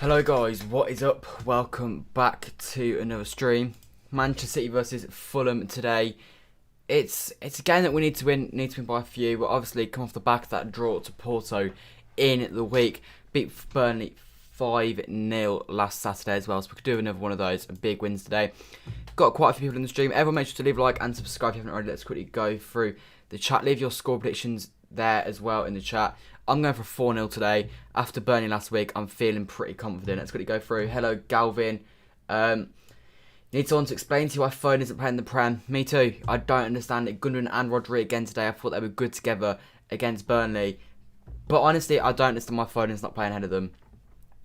Hello guys, what is up? Welcome back to another stream. Manchester City versus Fulham today. It's a game that we need to win by a few. But obviously come off the back of that draw to Porto in the week. Beat Burnley 5-0 last Saturday as well, so we could do another one of those big wins today. Got quite a few people in the stream. Everyone make sure to leave a like and subscribe if you haven't already. Let's quickly go through the chat. Leave your score predictions there as well in the chat. I'm going for 4-0 today. After Burnley last week, I'm feeling pretty confident. Let's quickly go through. Hello, Galvin. Need someone to explain to you why Foden isn't playing the Prem. Me too. I don't understand it. Gundogan and Rodri again today. I thought they were good together against Burnley. But honestly, I don't understand why Foden's not playing ahead of them.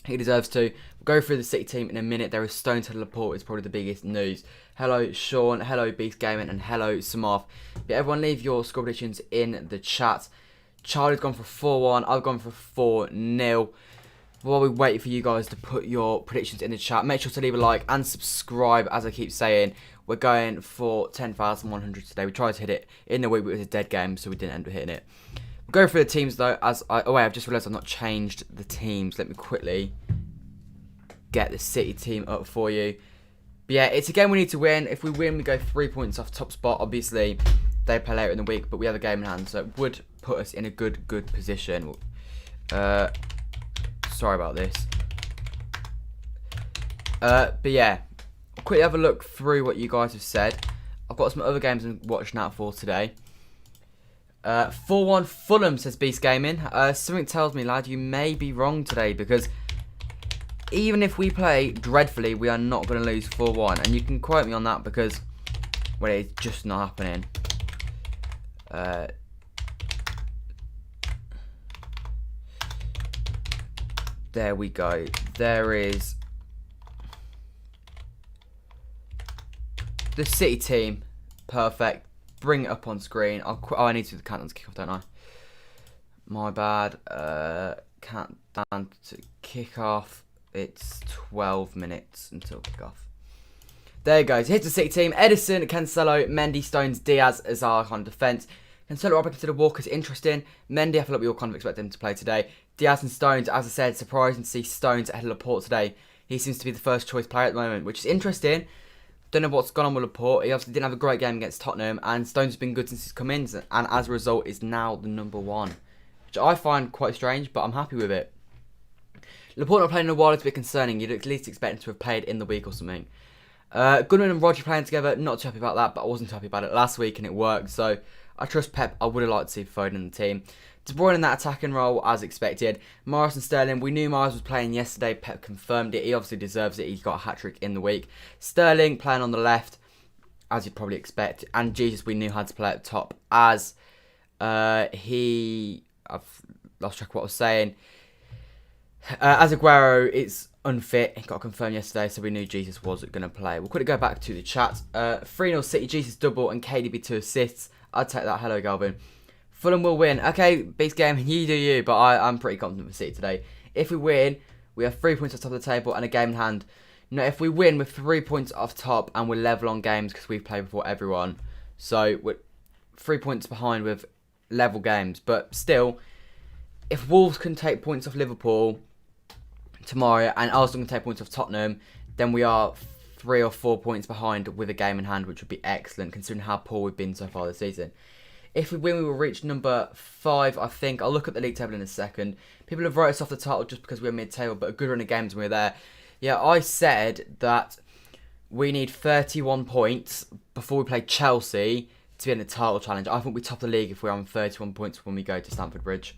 He deserves to. We'll go through the City team in a minute. There is Stones to Laporte is probably the biggest news. Hello, Sean. Hello, Beast Gaming. And hello, Samarth. But everyone leave your score predictions in the chat. Charlie's gone for 4-1. I've gone for 4-0. While we wait for you guys to put your predictions in the chat, make sure to leave a like and subscribe. As I keep saying, we're going for 10,100 today. We tried to hit it in the week, but it was a dead game, so we didn't end up hitting it. We'll go through the teams though. I've just realised I've not changed the teams. Let me quickly get the City team up for you. But yeah, it's a game we need to win. If we win, we go 3 points off top spot. Obviously, they play later in the week, but we have a game in hand, so it would put us in a good position. Sorry about this. But yeah, I'll quickly have a look through what you guys have said. I've got some other games I'm watching out for today. 4-1 Fulham, says Beast Gaming. Something tells me, lad, you may be wrong today, because even if we play dreadfully, we are not going to lose 4-1. And you can quote me on that because, well, it's just not happening. There we go. There is the City team. Perfect. Bring it up on screen. I need to do the countdown to kickoff, don't I? My bad. Countdown to kickoff. It's 12 minutes until kickoff. There you go. So here's the City team. Edison, Cancelo, Mendy, Stones, Diaz as our kind of defence. Cancelo, I consider Walker's interesting. Mendy, I feel like we all kind of expect him to play today. Diaz and Stones, as I said, surprising to see Stones ahead of Laporte today. He seems to be the first choice player at the moment, which is interesting. Don't know what's gone on with Laporte. He obviously didn't have a great game against Tottenham, and Stones has been good since he's come in, and as a result is now the number one, which I find quite strange, but I'm happy with it. Laporte not playing in a while is a bit concerning. You'd at least expect him to have played in the week or something. Gundogan and Rodri playing together, not too happy about that, but I wasn't too happy about it last week and it worked, so I trust Pep. I would have liked to see Foden in the team. De Bruyne in that attacking role as expected. Morris and Sterling, we knew Morris was playing yesterday. Pep confirmed it. He obviously deserves it. He got a hat-trick in the week. Sterling playing on the left, as you'd probably expect. And Jesus, we knew had to play at the top as I've lost track of what I was saying. As Aguero, it's unfit. He got confirmed yesterday, so we knew Jesus was going to play. We'll quickly go back to the chat. 3-0 City, Jesus double and KDB 2 assists. I'd take that. Hello, Galvin. Fulham will win. Okay, Beast Game, you do you, but I'm pretty confident for City today. If we win, we have 3 points off top of the table and a game in hand. No, if we win, we're 3 points off top and we're level on games because we've played before everyone. So we're 3 points behind with level games. But still, if Wolves can take points off Liverpool tomorrow and Arsenal can take points off Tottenham, then we are 3 or 4 points behind with a game in hand, which would be excellent considering how poor we've been so far this season. If we win, we will reach number 5, I think. I'll look at the league table in a second. People have wrote us off the title just because we're mid-table, but a good run of games when we're there. Yeah, I said that we need 31 points before we play Chelsea to be in the title challenge. I think we top the league if we're on 31 points when we go to Stamford Bridge.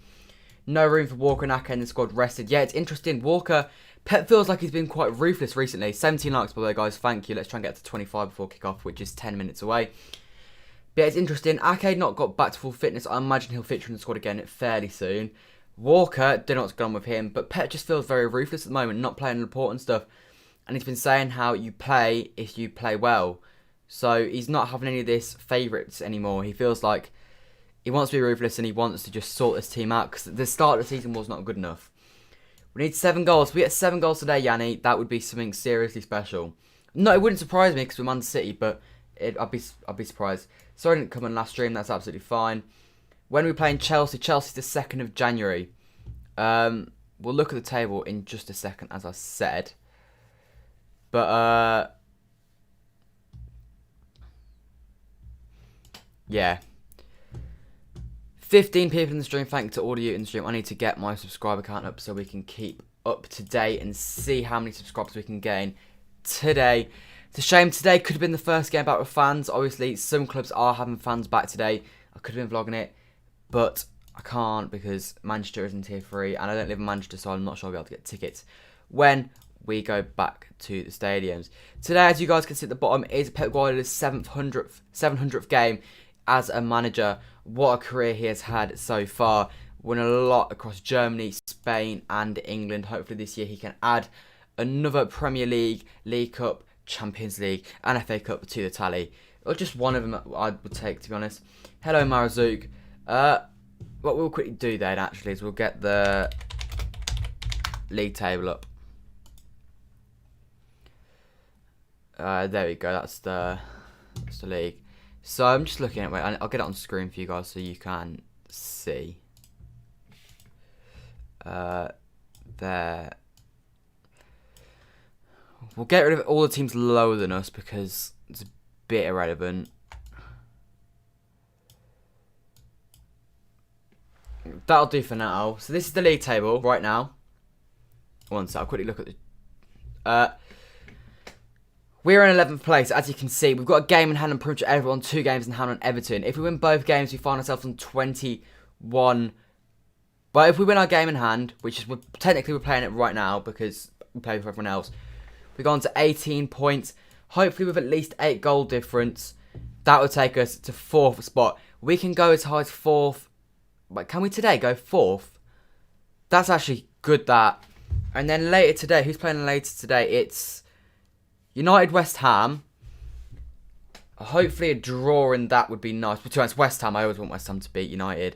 No room for Walker and Ake in the squad rested. Yeah, it's interesting. Walker, Pep feels like he's been quite ruthless recently. 17 likes, by the way, guys. Thank you. Let's try and get to 25 before kickoff, which is 10 minutes away. But yeah, it's interesting. Ake not got back to full fitness. I imagine he'll feature in the squad again fairly soon. Walker, don't know what's going on with him, but Pep just feels very ruthless at the moment, not playing Laporte and stuff. And he's been saying how you play if you play well. So he's not having any of this favourites anymore. He feels like he wants to be ruthless and he wants to just sort this team out because the start of the season was not good enough. We need 7 goals. If we get 7 goals today, Yanni, that would be something seriously special. No, it wouldn't surprise me because we're Man City, but I'd be surprised. Sorry I didn't come on last stream, that's absolutely fine. When we're playing Chelsea, Chelsea's the 2nd of January. we'll look at the table in just a second, as I said. But, yeah. 15 people in the stream. Thank you to all of you in the stream. I need to get my subscriber count up so we can keep up to date and see how many subscribers we can gain today. It's a shame today could have been the first game back with fans. Obviously, some clubs are having fans back today. I could have been vlogging it, but I can't because Manchester isn't tier 3 and I don't live in Manchester, so I'm not sure I'll be able to get tickets when we go back to the stadiums. Today, as you guys can see at the bottom, is Pep Guardiola's 700th game as a manager. What a career he has had so far. Won a lot across Germany, Spain and England. Hopefully this year he can add another Premier League, League Cup, Champions League and FA Cup to the tally. Or just one of them I would take, to be honest. Hello Marazuk. What we'll quickly do then actually is we'll get the league table up. There we go, that's the league. So I'm just looking at it. I'll get it on screen for you guys so you can see. There. We'll get rid of all the teams lower than us because it's a bit irrelevant. That'll do for now. So this is the league table right now. One sec, I'll quickly look at the... We're in 11th place, as you can see. We've got a game in hand and pretty much everyone, 2 games in hand on Everton. If we win both games, we find ourselves on 21. But if we win our game in hand, which is technically we're playing it right now because we play for everyone else, we've gone to 18 points. Hopefully with at least 8 goal difference, that will take us to 4th spot. We can go as high as 4th. But can we today go 4th? That's actually good, that. And then later today, who's playing later today? It's United West Ham. Hopefully a draw in that would be nice. But to be honest, West Ham, I always want West Ham to beat United.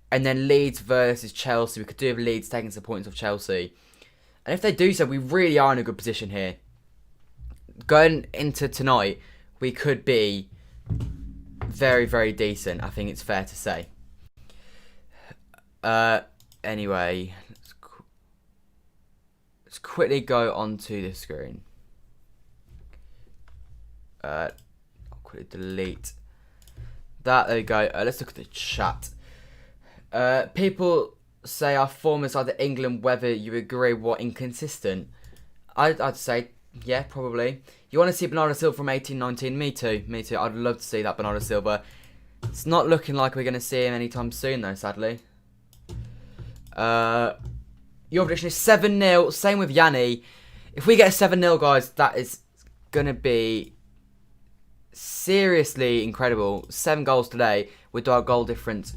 And then Leeds versus Chelsea. We could do with Leeds taking some points off Chelsea. And if they do so, we really are in a good position here. Going into tonight, we could be very, very decent. I think it's fair to say. Anyway, let's quickly go onto the screen. I'll quickly delete that. There we go. Let's look at the chat. People say our form is either England, whether you agree, what inconsistent. I'd say, yeah, probably. You want to see Bernardo Silva from 18-19? Me too. Me too. I'd love to see that Bernardo Silva. It's not looking like we're going to see him anytime soon, though, sadly. Your prediction is 7-0. Same with Yanni. If we get a 7-0, guys, that is going to be seriously incredible. 7 goals today with our goal difference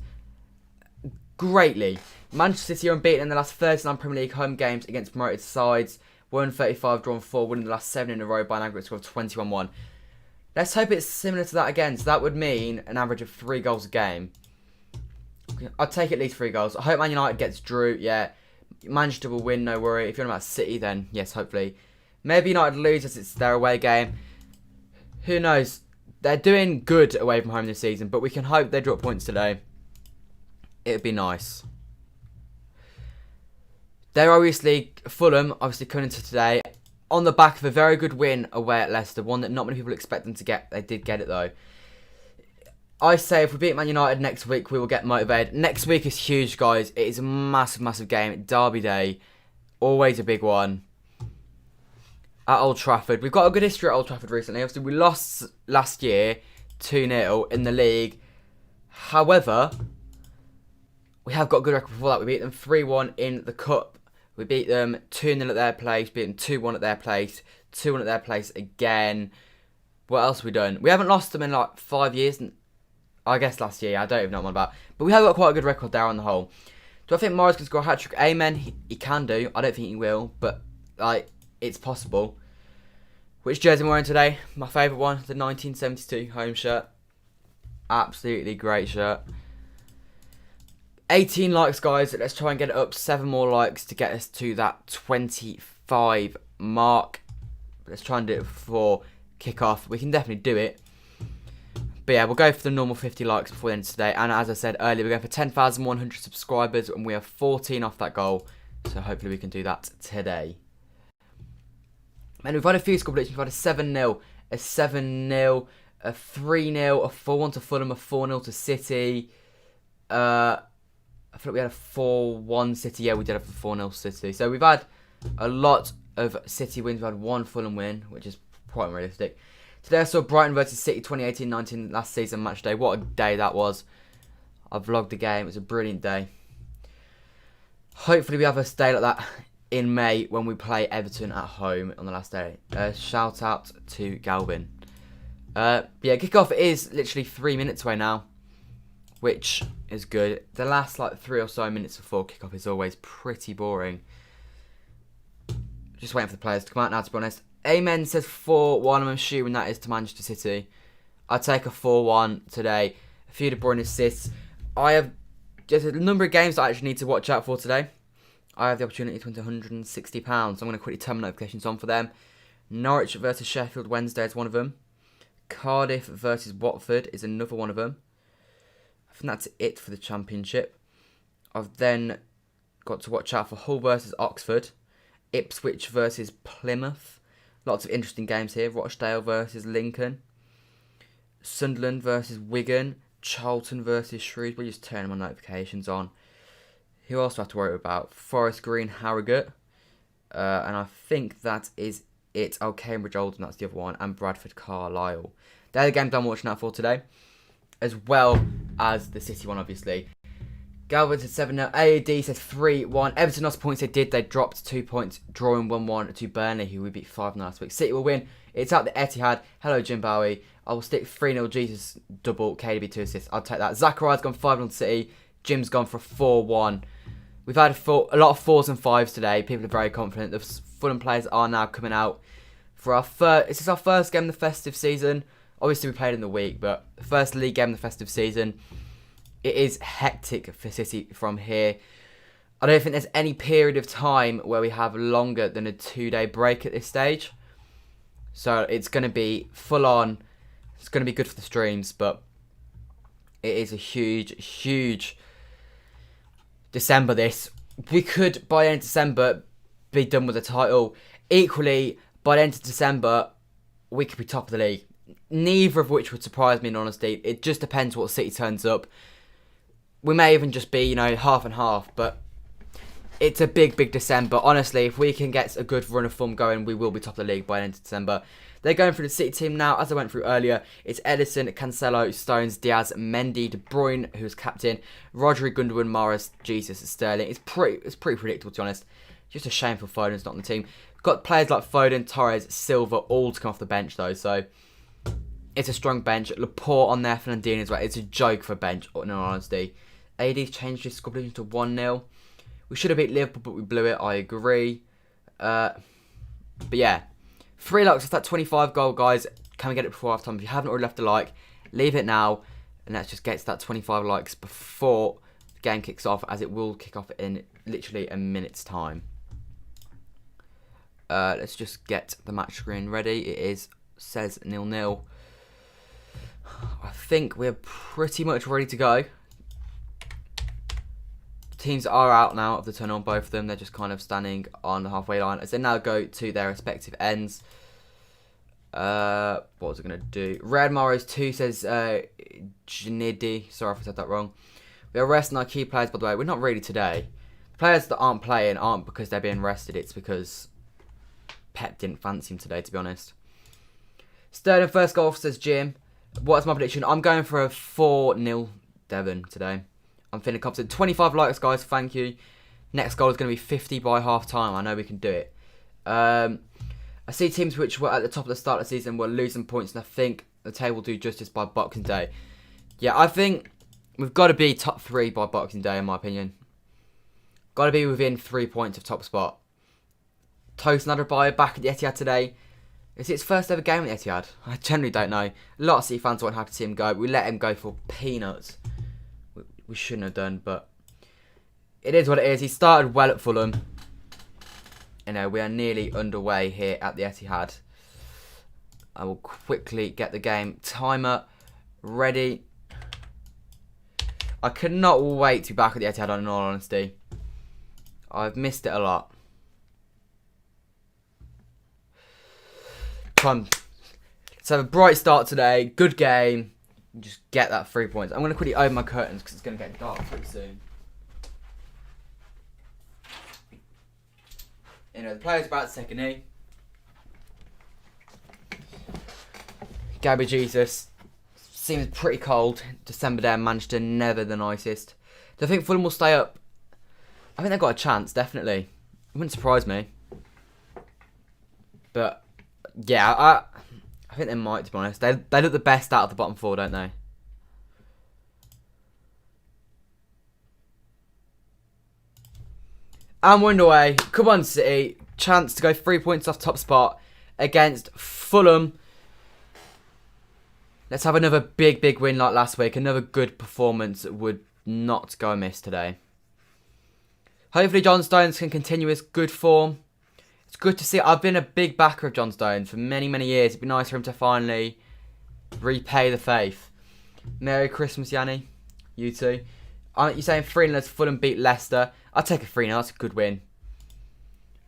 greatly. Manchester City are unbeaten in the last 39 Premier League home games against promoted sides. Won 35, drawn 4, winning the last 7 in a row by an aggregate score of 21-1. Let's hope it's similar to that again. So that would mean an average of 3 goals a game. I'd take at least 3 goals. I hope Man United gets drew. Yeah, Manchester will win, no worry. If you're on about City, then yes, hopefully. Maybe United lose as it's their away game. Who knows? They're doing good away from home this season, but we can hope they drop points today. It'd be nice. They're obviously, Fulham, obviously coming into today, on the back of a very good win away at Leicester. One that not many people expect them to get. They did get it though. I say if we beat Man United next week, we will get motivated. Next week is huge, guys. It is a massive, massive game. Derby Day. Always a big one. At Old Trafford. We've got a good history at Old Trafford recently. Obviously, we lost last year 2-0 in the league. However, we have got a good record before that. We beat them 3-1 in the Cup. We beat them 2-0 at their place. Beat them 2-1 at their place. 2-1 at their place again. What else have we done? We haven't lost them in like 5 years. I guess last year. I don't even know what I'm about. But we have got quite a good record there on the whole. Do I think Morris can score a hat-trick? Amen. He can do. I don't think he will. But, like, it's possible. Which jersey am I wearing today? My favourite one. The 1972 home shirt. Absolutely great shirt. 18 likes, guys. Let's try and get it up. 7 more likes to get us to that 25 mark. Let's try and do it before kickoff. We can definitely do it. But yeah, we'll go for the normal 50 likes before the end of today. And as I said earlier, we're going for 10,100 subscribers. And we are 14 off that goal. So hopefully we can do that today. And we've had a few score predictions. We've had a 7-0, a 7-0, a 3-0, a 4-1 to Fulham, a 4-0 to City. I feel like we had a 4-1 City. Yeah, we did have a 4-0 City. So we've had a lot of City wins. We've had one Fulham win, which is quite unrealistic. Today I saw Brighton versus City 2018-19 last season match day. What a day that was. I vlogged the game. It was a brilliant day. Hopefully we have a day like that in May when we play Everton at home on the last day. Shout out to Galvin. Yeah, kickoff is literally 3 minutes away now, which is good. The last 3 or so minutes before kickoff is always pretty boring. Just waiting for the players to come out now, to be honest. Amen says 4-1. I'm assuming that is to Manchester City. I'd take a 4-1 today. A few De Bruyne assists. I have just a number of games that I actually need to watch out for today. I have the opportunity to win £160. I'm going to quickly turn my notifications on for them. Norwich versus Sheffield Wednesday is one of them. Cardiff versus Watford is another one of them. I think that's it for the Championship. I've then got to watch out for Hull versus Oxford. Ipswich versus Plymouth. Lots of interesting games here. Rochdale versus Lincoln. Sunderland versus Wigan. Charlton versus Shrewsbury. Just turning my notifications on. Who else do I have to worry about? Forest Green, Harrogate. And I think that is it. Oh, Cambridge Oldham, that's the other one. And Bradford Carlisle. They're the games I'm watching out for today. As well as the City one, obviously. Galvin said 7-0. AAD said 3-1. Everton lost points they did. They dropped 2 points, drawing 1-1 to Burnley, who we beat 5-0 last week. City will win. It's at the Etihad. Hello, Jim Bowie. I will stick 3-0 Jesus double, KDB 2 assists. I'll take that. Zachariah's gone 5-0 City. Jim's gone for 4-1. We've had a lot of 4s and 5s today. People are very confident. The Fulham players are now coming out for our first. This is our first game of the festive season. Obviously, we played in the week, but the first league game of the festive season. It is hectic for City from here. I don't think there's any period of time where we have longer than a 2-day break at this stage. So it's going to be full on. It's going to be good for the streams, but it is a huge, huge December this. We could, by the end of December, be done with the title. Equally, by the end of December, we could be top of the league. Neither of which would surprise me, in honesty. It just depends what City turns up. We may even just be, half and half, but it's a big, big December. Honestly, if we can get a good run of form going, we will be top of the league by the end of December. They're going through the City team now, as I went through earlier. It's Edison, Cancelo, Stones, Diaz, Mendy, De Bruyne, who's captain, Rodri, Gundogan, Mahrez, Jesus, Sterling. It's pretty predictable, to be honest. Just a shame for Foden's not on the team. Got players like Foden, Torres, Silva, all to come off the bench, though, so it's a strong bench. Laporte on there, Fernandinho as well. It's a joke for bench, in all honesty. AD's changed his score prediction to 1-0. We should have beat Liverpool, but we blew it. I agree. But yeah. 3 likes off that 25 goal, guys. Can we get it before half time? If you haven't already left a like, leave it now. And let's just get to that 25 likes before the game kicks off, as it will kick off in literally a minute's time. Let's just get the match screen ready. It says 0-0. I think we're pretty much ready to go. Teams are out now of the tunnel, both of them. They're just kind of standing on the halfway line as they now go to their respective ends. What was I going to do? Red Morris 2 says Janidi. Sorry if I said that wrong. We are resting our key players, by the way. We're not really today. The players that aren't playing aren't because they're being rested. It's because Pep didn't fancy him today, to be honest. Sterling first goal, says Jim. What's my prediction? I'm going for a 4-0 Devon today. I'm feeling confident. 25 likes, guys. Thank you. Next goal is going to be 50 by half time. I know we can do it. I see teams which were at the top of the start of the season were losing points, and I think the table will do justice by Boxing Day. Yeah, I think we've got to be top 3 by Boxing Day, in my opinion. Got to be within 3 points of top spot. Tosin Adebayo back at the Etihad today. Is it his first ever game at the Etihad? I generally don't know. A lot of City fans weren't happy to see him go. We let him go for peanuts. We shouldn't have done, but it is what it is. He started well at Fulham. We are nearly underway here at the Etihad. I will quickly get the game timer ready. I cannot wait to be back at the Etihad, in all honesty. I've missed it a lot. Come on. Let's have a bright start today. Good game. Just get that 3 points. I'm going to quickly open my curtains because it's going to get dark pretty soon. You know, the player's about to take a knee. Gabby Jesus. Seems pretty cold. December there, Manchester, never the nicest. Do I think Fulham will stay up? I think they've got a chance, definitely. It wouldn't surprise me. But, yeah, I think they might, to be honest. They look the best out of the bottom four, don't they? And we're underway. Come on, City. Chance to go 3 points off top spot against Fulham. Let's have another big win like last week. Another good performance that would not go amiss today. Hopefully John Stones can continue his good form. It's good to see. I've been a big backer of John Stones for many years. It'd be nice for him to finally repay the faith. Merry Christmas, Yanni. You too. You're saying 3-0 as Fulham beat Leicester. I'll take a 3-0. That's a good win.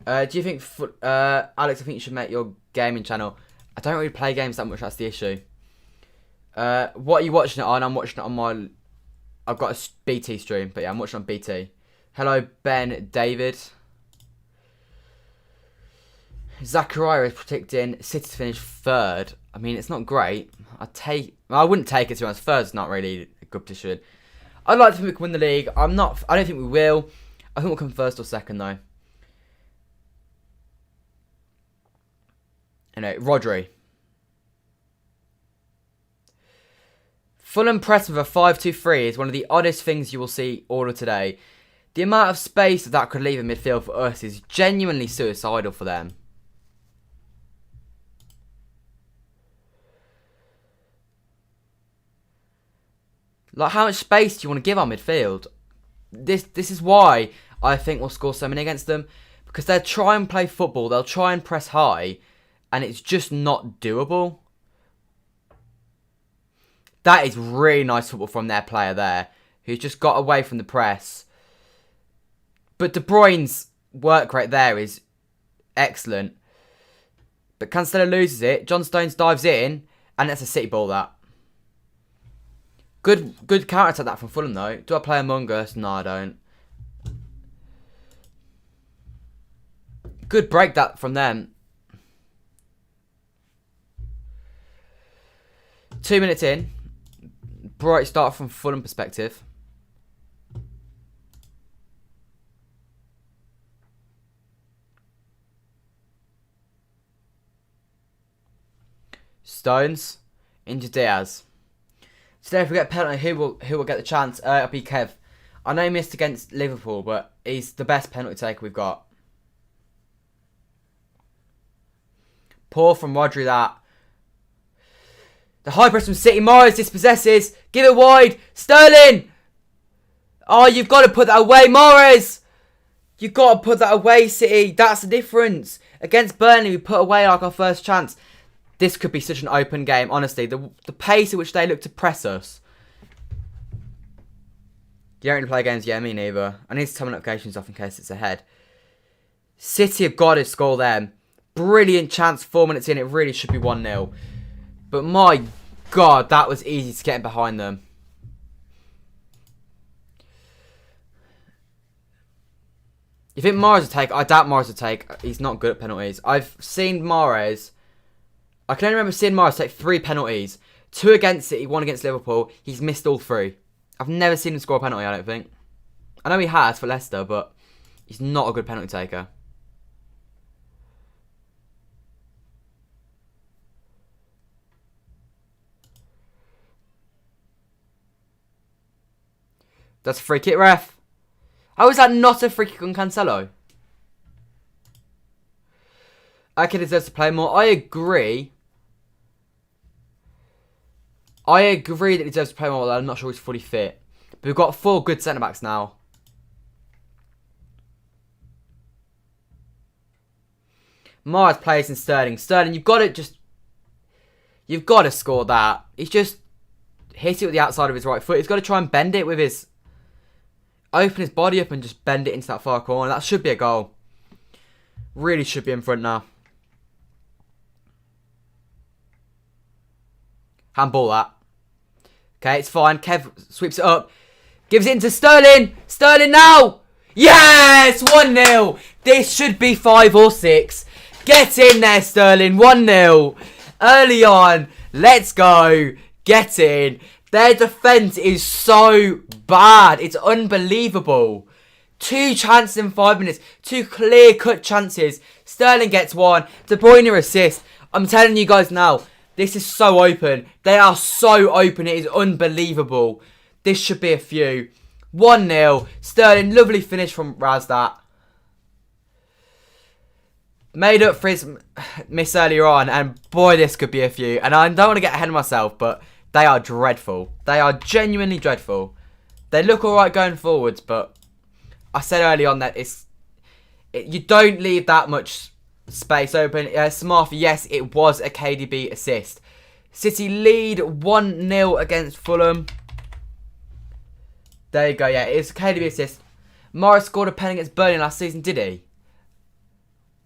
Do you think... Alex, I think you should make your gaming channel. I don't really play games that much. That's the issue. What are you watching it on? I'm watching it on my... I've got a BT stream. But yeah, I'm watching on BT. Hello, Ben David. Zachariah is predicting City to finish third. I mean, it's not great. I wouldn't take it, to be honest. Third's not really a good position. I'd like to think we can win the league. I don't think we will. I think we'll come first or second, though. Anyway, Rodri. Fulham press with a 5-2-3 is one of the oddest things you will see all of today. The amount of space that could leave in midfield for us is genuinely suicidal for them. Like, how much space do you want to give our midfield? This is why I think we'll score so many against them. Because they'll try and play football, they'll try and press high, and it's just not doable. That is really nice football from their player there, who's just got away from the press. But De Bruyne's work right there is excellent. But Cancelo loses it, John Stones dives in, and that's a City ball, that. Good counter-attack that from Fulham, though. Do I play Among Us? No, I don't. Good break that from them. 2 minutes in. Bright start from Fulham perspective. Stones into Diaz. Today, if we get a penalty, who will get the chance? It'll be Kev. I know he missed against Liverpool, but he's the best penalty taker we've got. Poor from Rodri, that. The high press from City. Morris dispossesses. Give it wide. Sterling. Oh, you've got to put that away, Morris. You've got to put that away, City. That's the difference. Against Burnley, we put away like our first chance. This could be such an open game, honestly. The pace at which they look to press us. You don't really play games? Yeah, me neither. I need to turn my notifications off in case it's ahead. City have got to score them. Brilliant chance, 4 minutes in. It really should be 1-0. But my God, that was easy to get behind them. You think Mahrez would take? I doubt Mahrez would take. He's not good at penalties. I've seen Mahrez. I can only remember seeing Mahrez take 3 penalties. 2 against City, 1 against Liverpool. He's missed all 3. I've never seen him score a penalty, I don't think. I know he has for Leicester, but he's not a good penalty taker. That's a free kick, ref. How is that not a free kick on Cancelo? Ake deserves to play more. I agree. That he deserves to play more, but I'm not sure he's fully fit. But we've got 4 good centre-backs now. Mars plays in Sterling. Sterling, you've got to score that. He's just hit it with the outside of his right foot. He's got to try and bend it with his... Open his body up and just bend it into that far corner. That should be a goal. Really should be in front now. Handball that. Okay, it's fine. Kev sweeps it up. Gives it into Sterling. Sterling now. Yes! 1-0. This should be 5 or 6. Get in there, Sterling. 1-0. Early on. Let's go. Get in. Their defence is so bad. It's unbelievable. 2 chances in 5 minutes. 2 clear-cut chances. Sterling gets 1. De Bruyne assist. I'm telling you guys now. This is so open. They are so open. It is unbelievable. This should be a few. 1-0. Sterling, lovely finish from Razdat. Made up for his miss earlier on. And boy, this could be a few. And I don't want to get ahead of myself, but they are dreadful. They are genuinely dreadful. They look alright going forwards, but I said early on that you don't leave that much space open. Smarthy, yes, it was a KDB assist. City lead 1-0 against Fulham. There you go, yeah, it's a KDB assist. Morris scored a pen against Burnley last season, did he?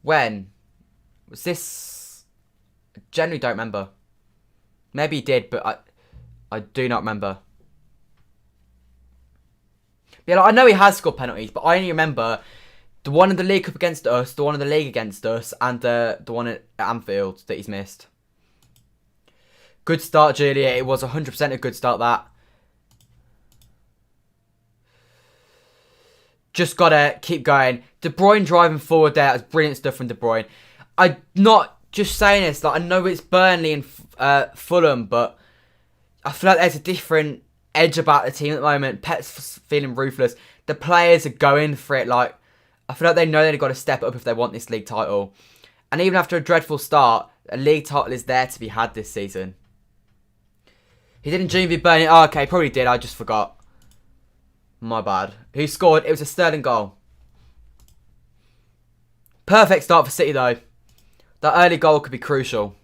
When? Was this... I genuinely don't remember. Maybe he did, but I do not remember. Yeah, like, I know he has scored penalties, but I only remember the one in the League Cup against us, the one in the League against us, and the one at Anfield that he's missed. Good start, Julia. It was 100% a good start, that. Just got to keep going. De Bruyne driving forward there. That's brilliant stuff from De Bruyne. I'm not just saying this. Like, I know it's Burnley and Fulham, but I feel like there's a different edge about the team at the moment. Pep's feeling ruthless. The players are going for it. Like, I feel like they know they've got to step up if they want this league title. And even after a dreadful start, a league title is there to be had this season. He didn't dream of Burnley. Oh, okay, probably did. I just forgot. My bad. Who scored? It was a Sterling goal. Perfect start for City, though. That early goal could be crucial.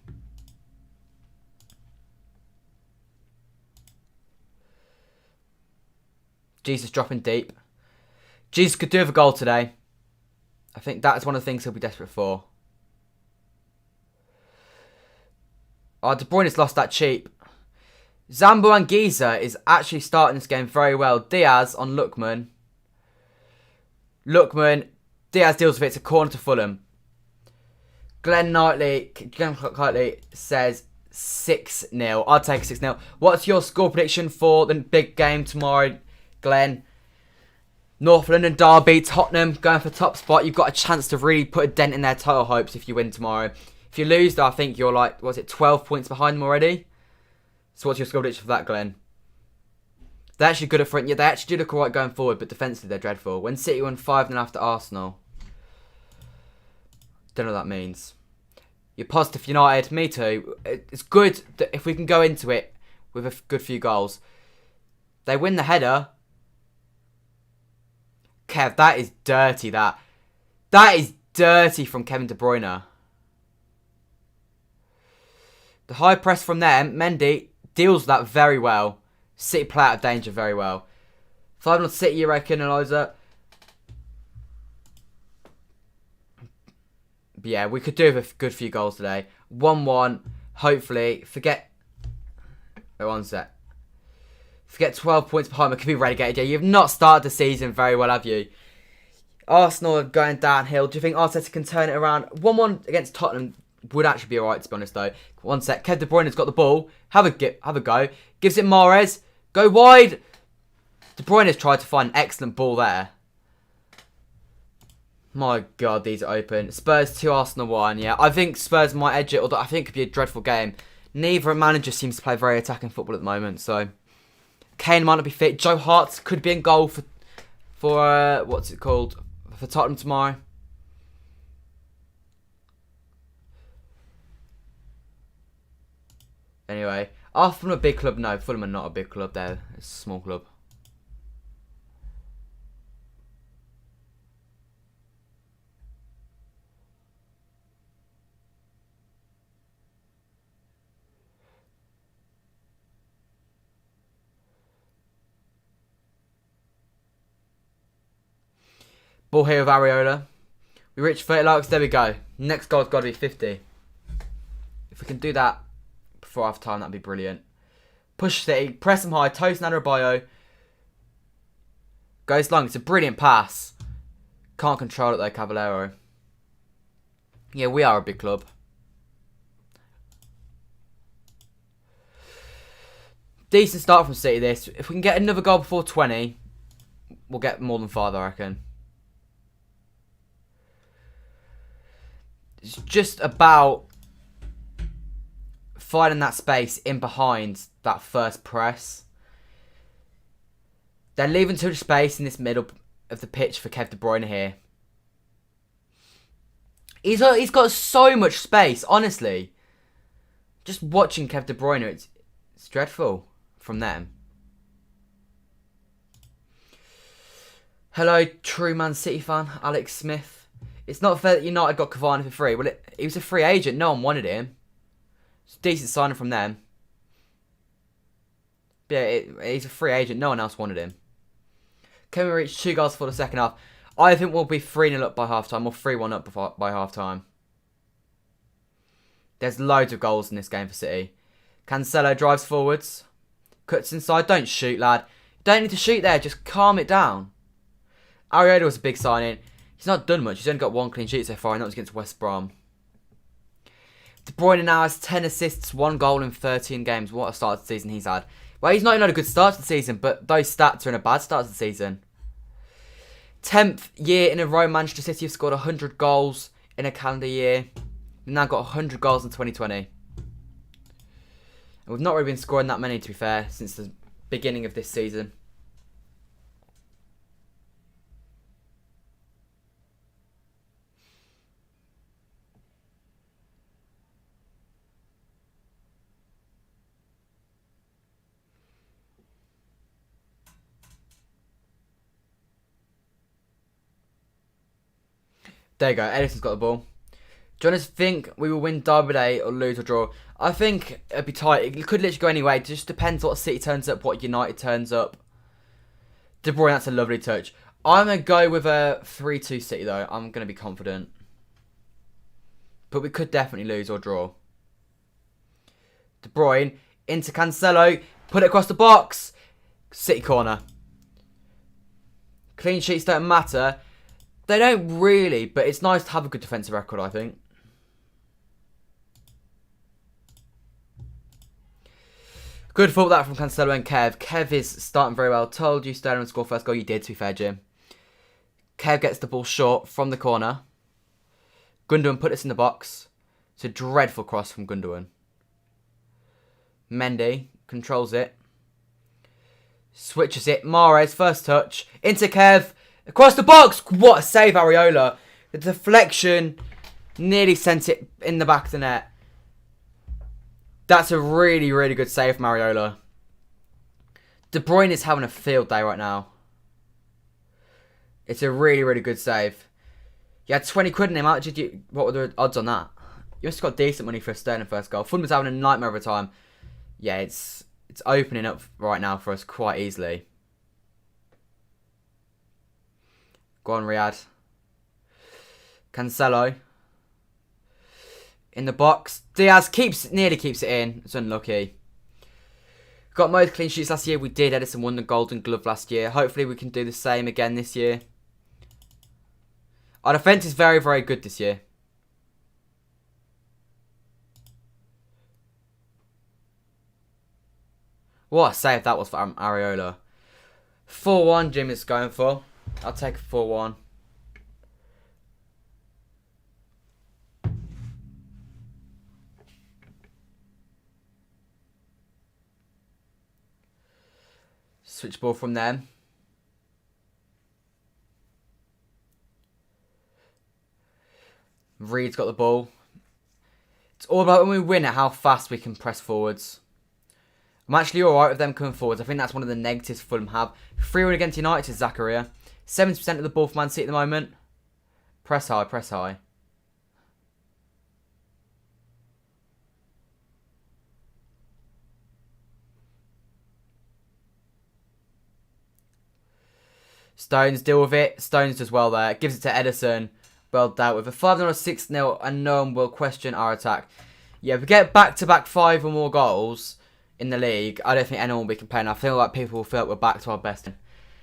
Jesus dropping deep. Jesus could do with a goal today. I think that is one of the things he'll be desperate for. Oh, De Bruyne has lost that cheap. Zambo Anguissa is actually starting this game very well. Diaz on Lookman. Diaz deals with it. It's a corner to Fulham. Glenn Knightley says 6-0. I'll take 6-0. What's your score prediction for the big game tomorrow, Glenn? North London derby, Tottenham going for top spot. You've got a chance to really put a dent in their title hopes if you win tomorrow. If you lose, though, I think you're like, 12 points behind them already? So what's your score prediction for that, Glenn? They're actually good at front. Yeah, they actually do look alright going forward, but defensively they're dreadful. When City won 5-0 after Arsenal. Don't know what that means. You're positive United. Me too. It's good that if we can go into it with a good few goals. They win the header. Kev, that is dirty, that. That is dirty from Kevin De Bruyne. The high press from them, Mendy deals with that very well. City play out of danger very well. 5-0 City, you reckon, Eliza? But yeah, we could do with a good few goals today. 1-1, hopefully. Forget... Oh, one sec. Forget 12 points behind. We could be relegated. Yeah, you've not started the season very well, have you? Arsenal are going downhill. Do you think Arteta can turn it around? 1-1 against Tottenham would actually be alright, to be honest, though. One sec. Kev De Bruyne's got the ball. Have a go. Gives it Mahrez. Go wide. De Bruyne has tried to find an excellent ball there. My God, these are open. Spurs 2, Arsenal 1. Yeah, I think Spurs might edge it, although I think it could be a dreadful game. Neither manager seems to play very attacking football at the moment, so... Kane might not be fit. Joe Hart could be in goal for what's it called? For Tottenham tomorrow. Anyway, are Fulham a big club? No, Fulham are not a big club. They're a small club. Ball here with Areola. We reached 30 likes. There we go. Next goal's got to be 50. If we can do that before half time, that'd be brilliant. Push City. Press them high. Toast and Adebayo. Goes long. It's a brilliant pass. Can't control it though, Cavallero. Yeah, we are a big club. Decent start from City this. If we can get another goal before 20, we'll get more than 5, I reckon. It's just about finding that space in behind that first press. They're leaving too much space in this middle of the pitch for Kev De Bruyne here. He's got so much space, honestly. Just watching Kev De Bruyne, it's dreadful from them. Hello, true Man City fan, Alex Smith. It's not fair that United got Cavani for free. Well, he was a free agent. No one wanted him. It's a decent signing from them. But yeah, he's a free agent. No one else wanted him. Can we reach 2 goals for the second half? I think we'll be 3-0 up by half-time or 3-1 up by half-time. There's loads of goals in this game for City. Cancelo drives forwards. Cuts inside. Don't shoot, lad. You don't need to shoot there. Just calm it down. Areola was a big signing. He's not done much. He's only got 1 clean sheet so far, and that was against West Brom. De Bruyne now has 10 assists, 1 goal in 13 games. What a start to the season he's had. Well, he's not even had a good start to the season, but those stats are in a bad start to the season. 10th year in a row, Manchester City have scored 100 goals in a calendar year. We've now got 100 goals in 2020. And we've not really been scoring that many, to be fair, since the beginning of this season. There you go, Edison's got the ball. Do you honestly think we will win Derby Day or lose or draw? I think it'd be tight. It could literally go anyway. It just depends what City turns up, what United turns up. De Bruyne, that's a lovely touch. I'm going to go with a 3-2 City though. I'm going to be confident. But we could definitely lose or draw. De Bruyne into Cancelo. Put it across the box. City corner. Clean sheets don't matter. They don't really, but it's nice to have a good defensive record, I think. Good fault that from Cancelo and Kev. Kev is starting very well. Told you Sterling would score first goal. You did, to be fair, Jim. Kev gets the ball short from the corner. Gundogan put this in the box. It's a dreadful cross from Gundogan. Mendy controls it. Switches it. Mahrez, first touch. Into Kev. Across the box. What a save, Areola. The deflection nearly sent it in the back of the net. That's a really, really good save from Areola. De Bruyne is having a field day right now. It's a really, really good save. You had 20 quid in him. What were the odds on that? You must have got decent money for a Sterling first goal. Fulham was having a nightmare of a time. Yeah, it's opening up right now for us quite easily. Go on, Riyadh. Cancelo. In the box. Diaz nearly keeps it in. It's unlucky. Got most clean sheets last year. We did. Edison won the Golden Glove last year. Hopefully we can do the same again this year. Our defence is very, very good this year. What a save that was for Areola. 4-1 Jim is going for. I'll take a 4-1. Switch ball from them. Reed's got the ball. It's all about when we win it, how fast we can press forwards. I'm actually alright with them coming forwards. I think that's one of the negatives Fulham have. 3-1 against United, Zakaria. 70% of the ball for Man City at the moment. Press high, press high. Stones deal with it. Stones does well there. Gives it to Edison. Well dealt with. A 5-0 or 6-0 and no one will question our attack. Yeah, if we get back-to-back 5 or more goals in the league, I don't think anyone will be complaining. I feel like people will feel like we're back to our best. Do you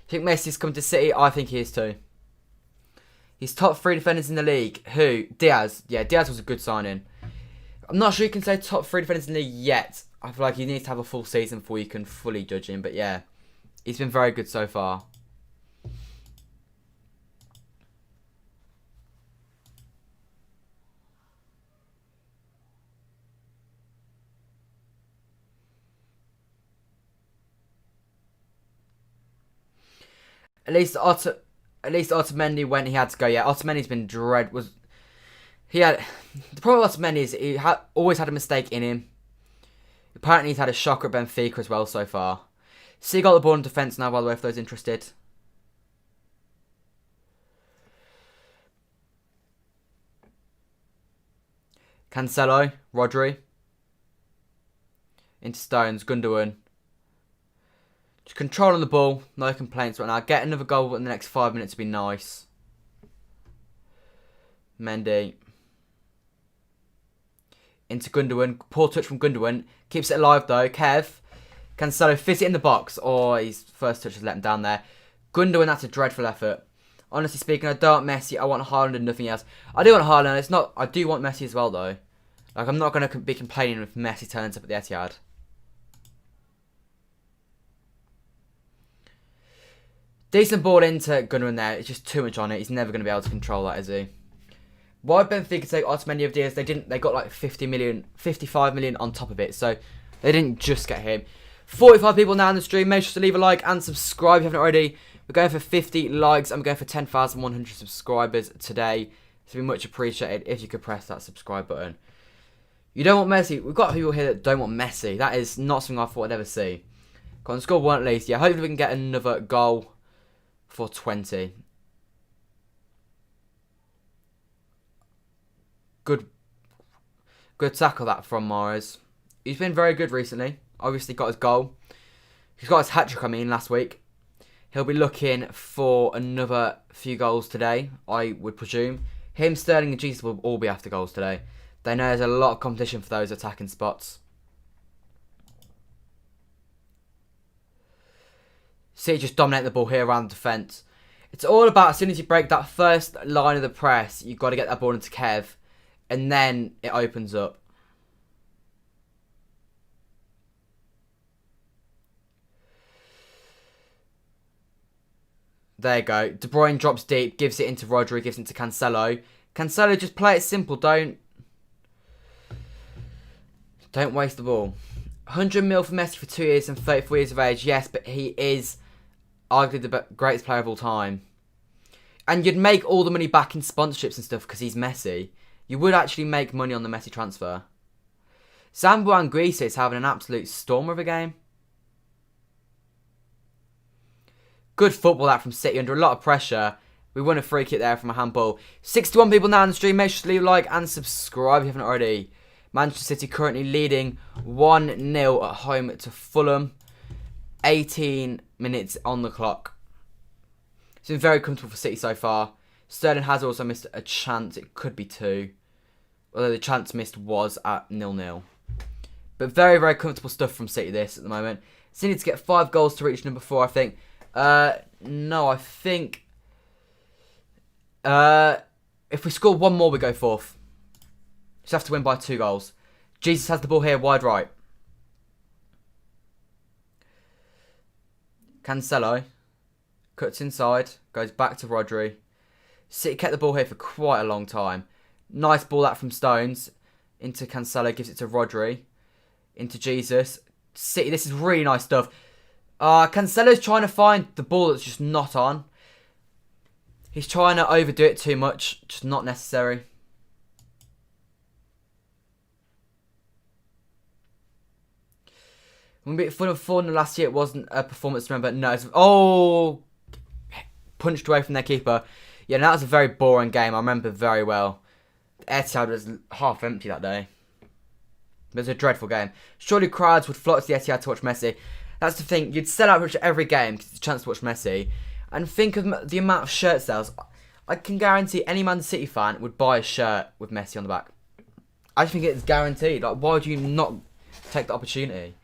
think Messi's coming to City? I think he is too. He's top 3 defenders in the league. Who? Diaz. Yeah, Diaz was a good signing. I'm not sure you can say top 3 defenders in the league yet. I feel like he needs to have a full season before you can fully judge him. But yeah, he's been very good so far. At least Otamendi when he had to go. Yeah, Otamendi's been dread. The problem with Otamendi is he always had a mistake in him. Apparently he's had a shocker at Benfica as well so far. So he got the ball in defence now, by the way, for those interested. Cancelo, Rodri. Into Stones, Gundogan. Just controlling the ball, no complaints right now. Get another goal in the next 5 minutes would be nice. Mendy. Into Gundogan. Poor touch from Gundogan. Keeps it alive though. Kev. Cancelo fits it in the box. Oh, his first touch has let him down there. Gundogan, that's a dreadful effort. Honestly speaking, I don't want Messi. I want Haaland and nothing else. I do want Haaland. It's not. I do want Messi as well though. Like, I'm not going to be complaining if Messi turns up at the Etihad. Decent ball into Gundogan there. It's just too much on it. He's never going to be able to control that, is he? Why Benfica take Otamendi of Diaz? They didn't. They got like 55 million on top of it. So they didn't just get him. 45 people now in the stream. Make sure to leave a like and subscribe if you haven't already. We're going for 50 likes and we're going for 10,100 subscribers today. So it'd be much appreciated if you could press that subscribe button. You don't want Messi. We've got people here that don't want Messi. That is not something I thought I'd ever see. Go on, score one at least. Yeah, hopefully we can get another goal for 20. Good tackle that from Mahrez. He's been very good recently. Obviously got his goal. He's got his hat-trick, I mean, last week. He'll be looking for another few goals today, I would presume. Him, Sterling and Jesus will all be after goals today. They know there's a lot of competition for those attacking spots. City just dominate the ball here around the defence. It's all about, as soon as you break that first line of the press, you've got to get that ball into Kev. And then it opens up. There you go. De Bruyne drops deep, gives it into Rodri, gives it to Cancelo. Cancelo, just play it simple. Don't waste the ball. 100 mil for Messi for 2 years and 34 years of age. Yes, but he is arguably the greatest player of all time. And you'd make all the money back in sponsorships and stuff because he's Messi. You would actually make money on the Messi transfer. Zambo Anguissa is having an absolute stormer of a game. Good football that from City under a lot of pressure. We won a free kick there from a handball. 61 people now on the stream. Make sure to leave a like and subscribe if you haven't already. Manchester City currently leading 1-0 at home to Fulham. 18 minutes on the clock. It's been very comfortable for City so far. Sterling has also missed a chance. It could be 2. Although the chance missed was at 0-0. But very, very comfortable stuff from City this at the moment. City need to get 5 goals to reach number 4, I think. No, I think... if we score 1 more, we go 4th. Just have to win by 2 goals. Jesus has the ball here, wide right. Cancelo. Cuts inside. Goes back to Rodri. City kept the ball here for quite a long time. Nice ball out from Stones. Into Cancelo. Gives it to Rodri. Into Jesus. City, this is really nice stuff. Cancelo's trying to find the ball that's just not on. He's trying to overdo it too much. Just not necessary. When we beat Fulham 4-0 last year, it wasn't a performance to remember. No, it's... punched away from their keeper. Yeah, that was a very boring game. I remember very well. The Etihad was half empty that day. It was a dreadful game. Surely crowds would flock to the Etihad to watch Messi. That's the thing. You'd sell out every game because it's a chance to watch Messi. And think of the amount of shirt sales. I can guarantee any Man City fan would buy a shirt with Messi on the back. I just think it's guaranteed. Like, why would you not take the opportunity?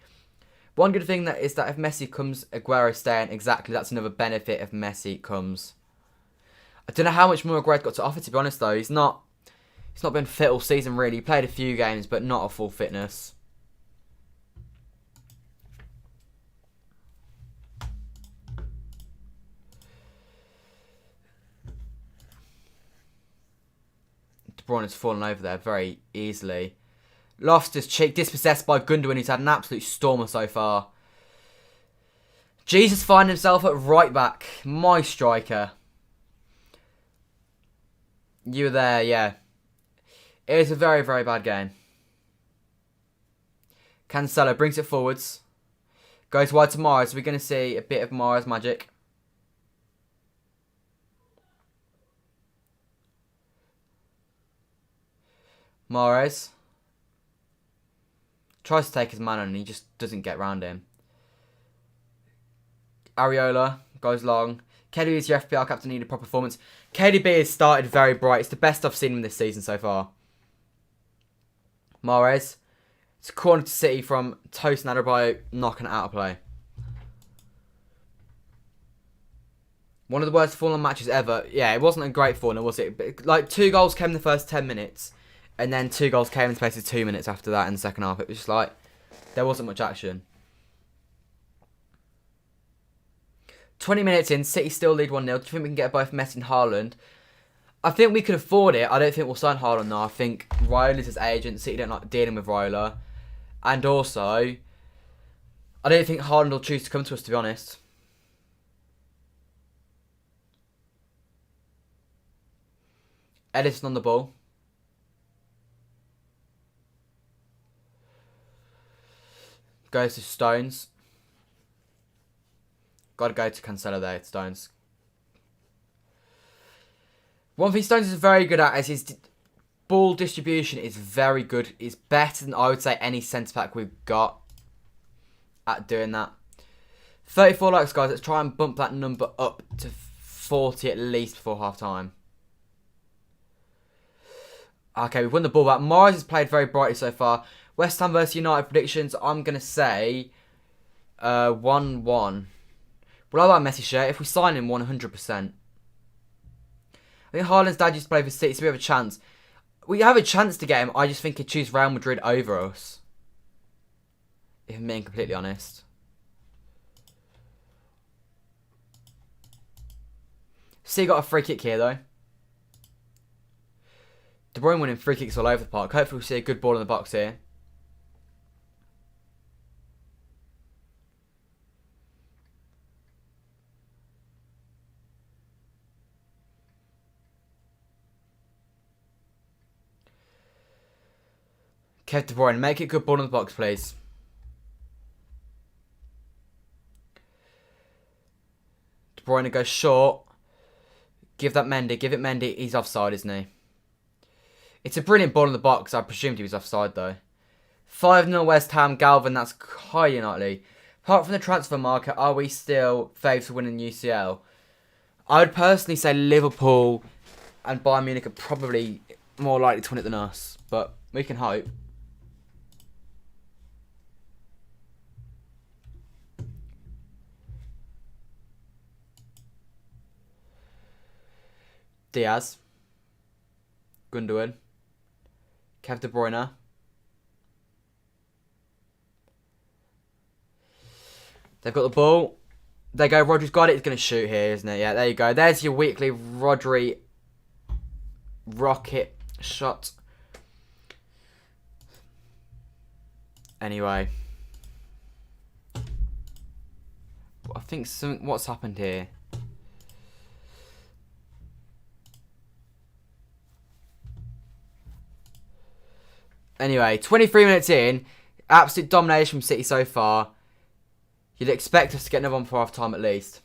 One good thing that is that if Messi comes, Aguero staying. Exactly, that's another benefit if Messi comes. I don't know how much more Aguero's got to offer, to be honest, though. He's not been fit all season, really. He played a few games, but not a full fitness. De Bruyne has fallen over there very easily. Lost his cheek, dispossessed by Gundogan, who's had an absolute stormer so far. Jesus finding himself at right back. My striker. You were there, yeah. It was a very, very bad game. Cancelo brings it forwards. Goes wide to Mahrez. We're going to see a bit of Mahrez magic. Mahrez tries to take his man on and he just doesn't get round him. Areola goes long. KDB is your FPL captain, needed proper performance. KDB has started very bright. It's the best I've seen him this season so far. Mahrez. It's a corner to City from Toast and Adebayo, knocking it out of play. One of the worst Fulham matches ever. Yeah, it wasn't a great Fulham, was it? But, like, 2 goals came in the first 10 minutes. And then 2 goals came in the space of 2 minutes after that in the second half. It was just like, there wasn't much action. 20 minutes in, City still lead 1-0. Do you think we can get both Messi and Haaland? I think we can afford it. I don't think we'll sign Haaland now. I think Ryola's his agent. City don't like dealing with Ryola. And also, I don't think Haaland will choose to come to us, to be honest. Edison on the ball. Goes to Stones. Got to go to Cancelo there, Stones. One thing Stones is very good at is his ball distribution is very good. It's better than, I would say, any centre-back we've got at doing that. 34 likes, guys. Let's try and bump that number up to 40 at least before half-time. Okay, we've won the ball back. Mahrez has played very brightly so far. West Ham versus United predictions, I'm going to say 1-1. Well, I like Messi shirt. If we sign him, 100%. I think Haaland's dad used to play for City, so we have a chance. We have a chance to get him. I just think he'd choose Real Madrid over us. If I'm being completely honest. City got a free kick here, though. De Bruyne winning free kicks all over the park. Hopefully we'll see a good ball in the box here. Kev De Bruyne, make it good ball in the box, please. De Bruyne goes short. Give that Mendy. Give it Mendy. He's offside, isn't he? It's a brilliant ball in the box. I presumed he was offside, though. 5-0 West Ham. Galvin, that's highly unlikely. Apart from the transfer market, are we still favourites for winning UCL? I would personally say Liverpool and Bayern Munich are probably more likely to win it than us. But we can hope. Diaz. Gundogan. Kev De Bruyne. They've got the ball. There you go. Rodri's got it. He's going to shoot here, isn't it? Yeah, there you go. There's your weekly Rodri rocket shot. Anyway. I think what's happened here? Anyway, 23 minutes in. Absolute domination from City so far. You'd expect us to get another one for half time at least.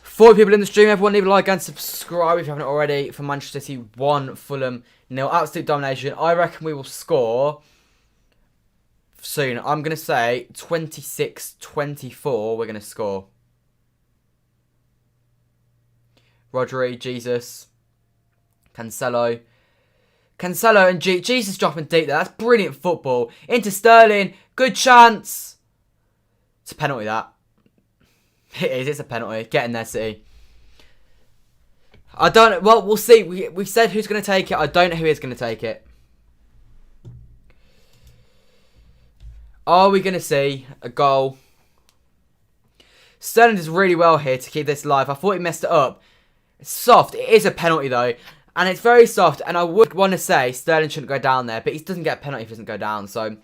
For people in the stream, everyone leave a like and subscribe if you haven't already. For Manchester City 1, Fulham 0. Absolute domination. I reckon we will score soon. I'm going to say 26-24 we're going to score. Rodri, Jesus, Cancelo and Jesus dropping deep there. That's brilliant football. Into Sterling. Good chance. It's a penalty, that. It is. It's a penalty. Get in there, City. I don't... Well, we'll see. We said who's going to take it. I don't know who is going to take it. Are we going to see a goal? Sterling does really well here to keep this alive. I thought he messed it up. It's soft. It is a penalty, though. And it's very soft. And I would want to say Sterling shouldn't go down there. But he doesn't get a penalty if he doesn't go down. So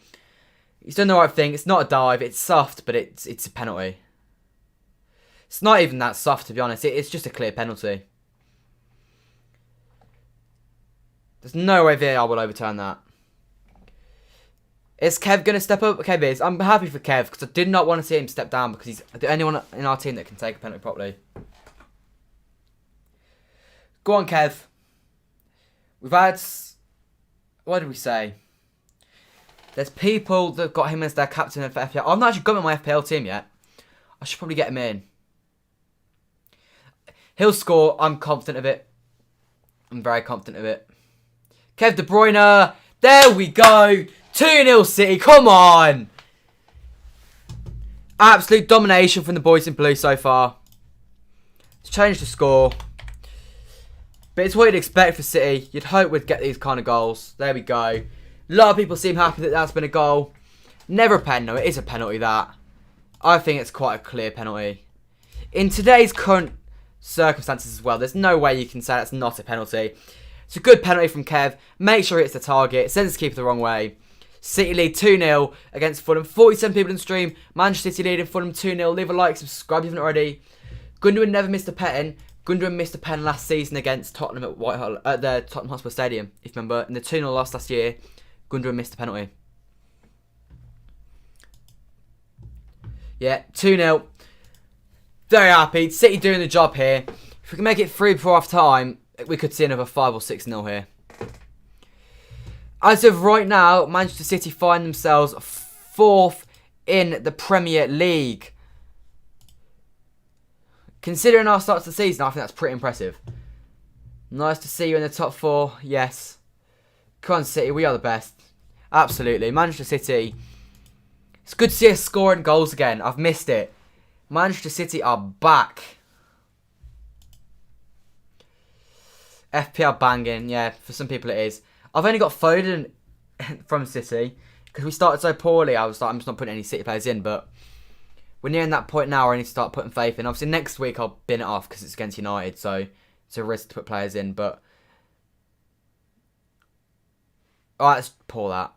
he's done the right thing. It's not a dive. It's soft, but it's a penalty. It's not even that soft, to be honest. It's just a clear penalty. There's no way VAR will overturn that. Is Kev going to step up? Kev is. I'm happy for Kev because I did not want to see him step down because he's the only one in our team that can take a penalty properly. Go on, Kev. We've had... What did we say? There's people that got him as their captain for FPL. I've not actually got him on my FPL team yet. I should probably get him in. He'll score. I'm confident of it. I'm very confident of it. Kev De Bruyne. There we go. 2-0 City. Come on. Absolute domination from the boys in blue so far. It's changed the score. But it's what you'd expect for City. You'd hope we'd get these kind of goals. There we go. A lot of people seem happy that that's been a goal. Never a pen. No, it is a penalty, that. I think it's quite a clear penalty. In today's current circumstances as well, there's no way you can say that's not a penalty. It's a good penalty from Kev. Make sure it's the target. Sends the keeper the wrong way. City lead 2-0 against Fulham. 47 people in the stream. Manchester City leading Fulham 2-0. Leave a like, subscribe if you haven't already. Gundogan never missed a pen. Gundogan missed a pen last season against Tottenham at Whitehall, at the Tottenham Hotspur Stadium, if you remember. In the 2-0 loss last year, Gundogan missed a penalty. Yeah, 2-0. Very happy. City doing the job here. If we can make it 3 before half time, we could see another 5 or 6-0 here. As of right now, Manchester City find themselves 4th in the Premier League. Considering our start to the season, I think that's pretty impressive. Nice to see you in the top 4. Yes. Come on, City. We are the best. Absolutely. Manchester City. It's good to see us scoring goals again. I've missed it. Manchester City are back. FPL banging. Yeah, for some people it is. I've only got Foden from City because we started so poorly. I was like, I'm just not putting any City players in, but we're nearing that point now where I need to start putting faith in. Obviously, next week I'll bin it off because it's against United, so it's a risk to put players in. But alright, let's pull that.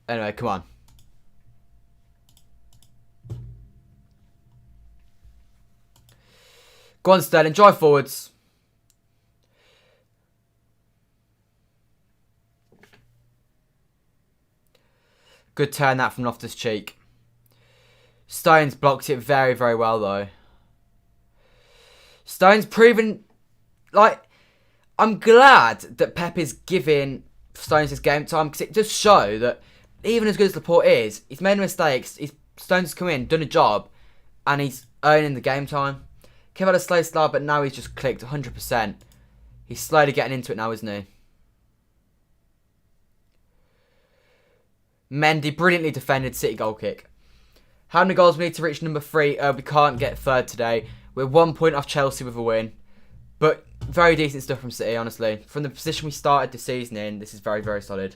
Anyway, come on. Go on, Sterling. Drive forwards. Good turn that from Loftus-Cheek. Stones blocked it very, very well, though. Stones proven... Like, I'm glad that Pep is giving Stones his game time because it does show that even as good as Laporte is, he's made mistakes. Stones has come in, done a job, and he's earning the game time. Kev had a slow start, but now he's just clicked 100%. He's slowly getting into it now, isn't he? Mendy brilliantly defended City goal kick. How many goals we need to reach number 3? We can't get 3rd today. We're 1 point off Chelsea with a win. But very decent stuff from City, honestly. From the position we started the season in, this is very, very solid.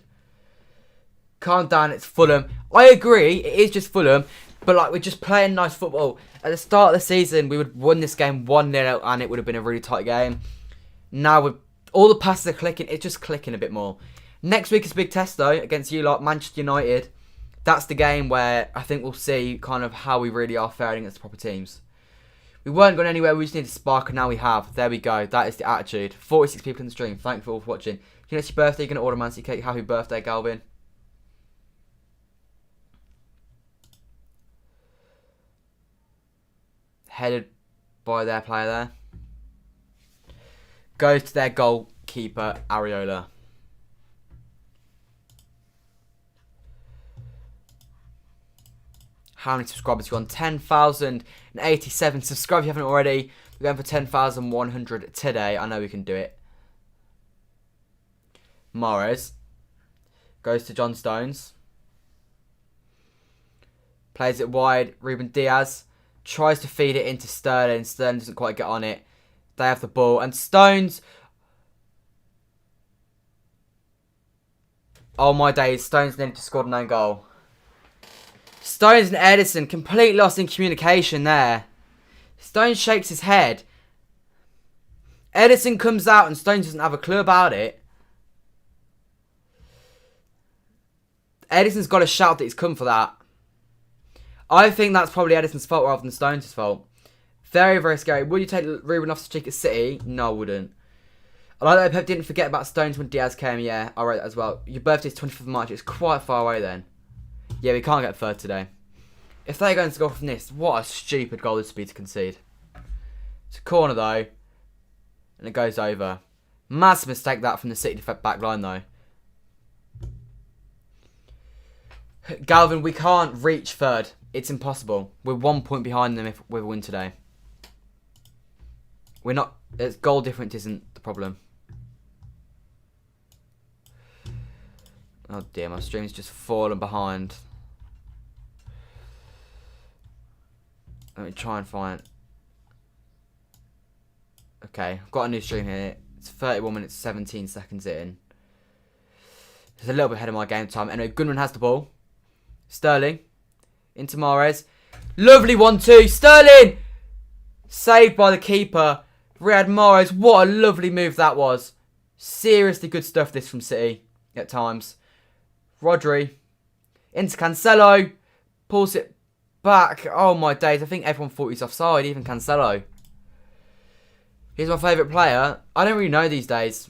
Calm down, it's Fulham. I agree, it is just Fulham. But like, we're just playing nice football. At the start of the season, we would have won this game 1-0 and it would have been a really tight game. Now, with all the passes are clicking, it's just clicking a bit more. Next week is a big test, though, against you lot, Manchester United. That's the game where I think we'll see kind of how we really are faring against the proper teams. We weren't going anywhere, we just needed a spark, and now we have. There we go. That is the attitude. 46 people in the stream. Thank you all for watching. You know it's your birthday, you're going to order a Man City cake. Happy birthday, Galvin. Headed by their player there. Goes to their goalkeeper, Areola. How many subscribers you on? 10,087 subscribers if you haven't already. We're going for 10,100 today. I know we can do it. Mahrez goes to John Stones. Plays it wide. Ruben Diaz tries to feed it into Sterling. Sterling doesn't quite get on it. They have the ball. And Stones... Oh my days. Stones nearly just scored an own goal. Stones and Edison completely lost in communication there. Stones shakes his head. Edison comes out and Stones doesn't have a clue about it. Edison's got to shout that he's come for that. I think that's probably Edison's fault rather than Stones' fault. Very, very scary. Would you take Ruben Loftus-Cheek at City? No, I wouldn't. I like that Pep didn't forget about Stones when Diaz came. Yeah, I wrote that as well. Your birthday's 25th of March. It's quite far away then. Yeah, we can't get third today. If they're going to go from this, what a stupid goal this would be to concede. It's a corner though. And it goes over. Massive mistake that from the City back line though. Galvin, we can't reach third. It's impossible. We're 1 point behind them if we win today. We're not... It's goal difference isn't the problem. Oh dear, my stream's just fallen behind. Let me try and find... Okay, I've got a new stream here. It's 31 minutes, 17 seconds in. It's a little bit ahead of my game time. Anyway, Gunman has the ball. Sterling. Into Mahrez. Lovely 1-2. Sterling! Saved by the keeper. Riyad Mahrez. What a lovely move that was. Seriously good stuff this from City at times. Rodri. Into Cancelo. Pulls it back. Oh my days. I think everyone thought he was offside. Even Cancelo. He's my favourite player. I don't really know these days.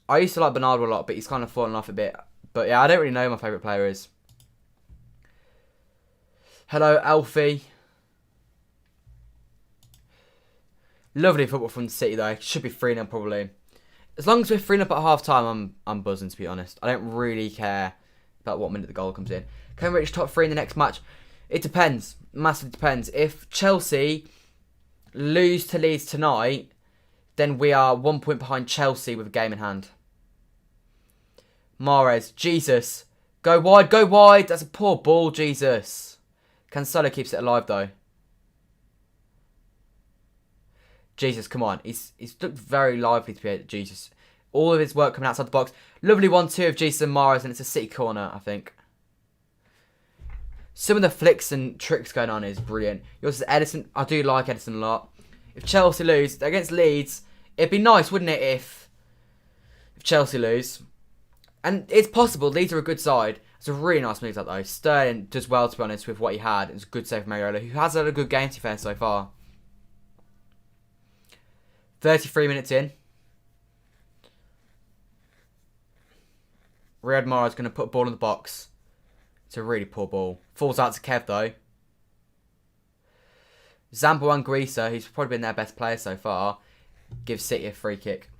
I used to like Bernardo a lot, but he's kind of fallen off a bit. But yeah, I don't really know who my favourite player is. Hello, Alfie. Lovely football from the City, though. Should be 3-0 probably. As long as we're 3-0 at half-time, I'm buzzing, to be honest. I don't really care about what minute the goal comes in. Can we reach top 3 in the next match? It depends. Massively depends. If Chelsea lose to Leeds tonight, then we are 1 point behind Chelsea with a game in hand. Mahrez. Jesus. Go wide, go wide. That's a poor ball, Jesus. Cancelo keeps it alive, though. Jesus, come on. He's looked very lively to be Jesus. All of his work coming outside the box. Lovely 1-2 of Jesus and Mahrez, and it's a City corner, I think. Some of the flicks and tricks going on is brilliant. Yours is Edison. I do like Edison a lot. If Chelsea lose against Leeds, it'd be nice, wouldn't it, if Chelsea lose. And it's possible. Leeds are a good side. It's a really nice move, that though. Sterling does well, to be honest, with what he had. It's a good save from Aguero, who has had a good game, to be fair, so far. 33 minutes in. Riyad Mahrez is going to put a ball in the box. It's a really poor ball. Falls out to Kev, though. Zambo Anguissa, who's probably been their best player so far, gives City a free kick.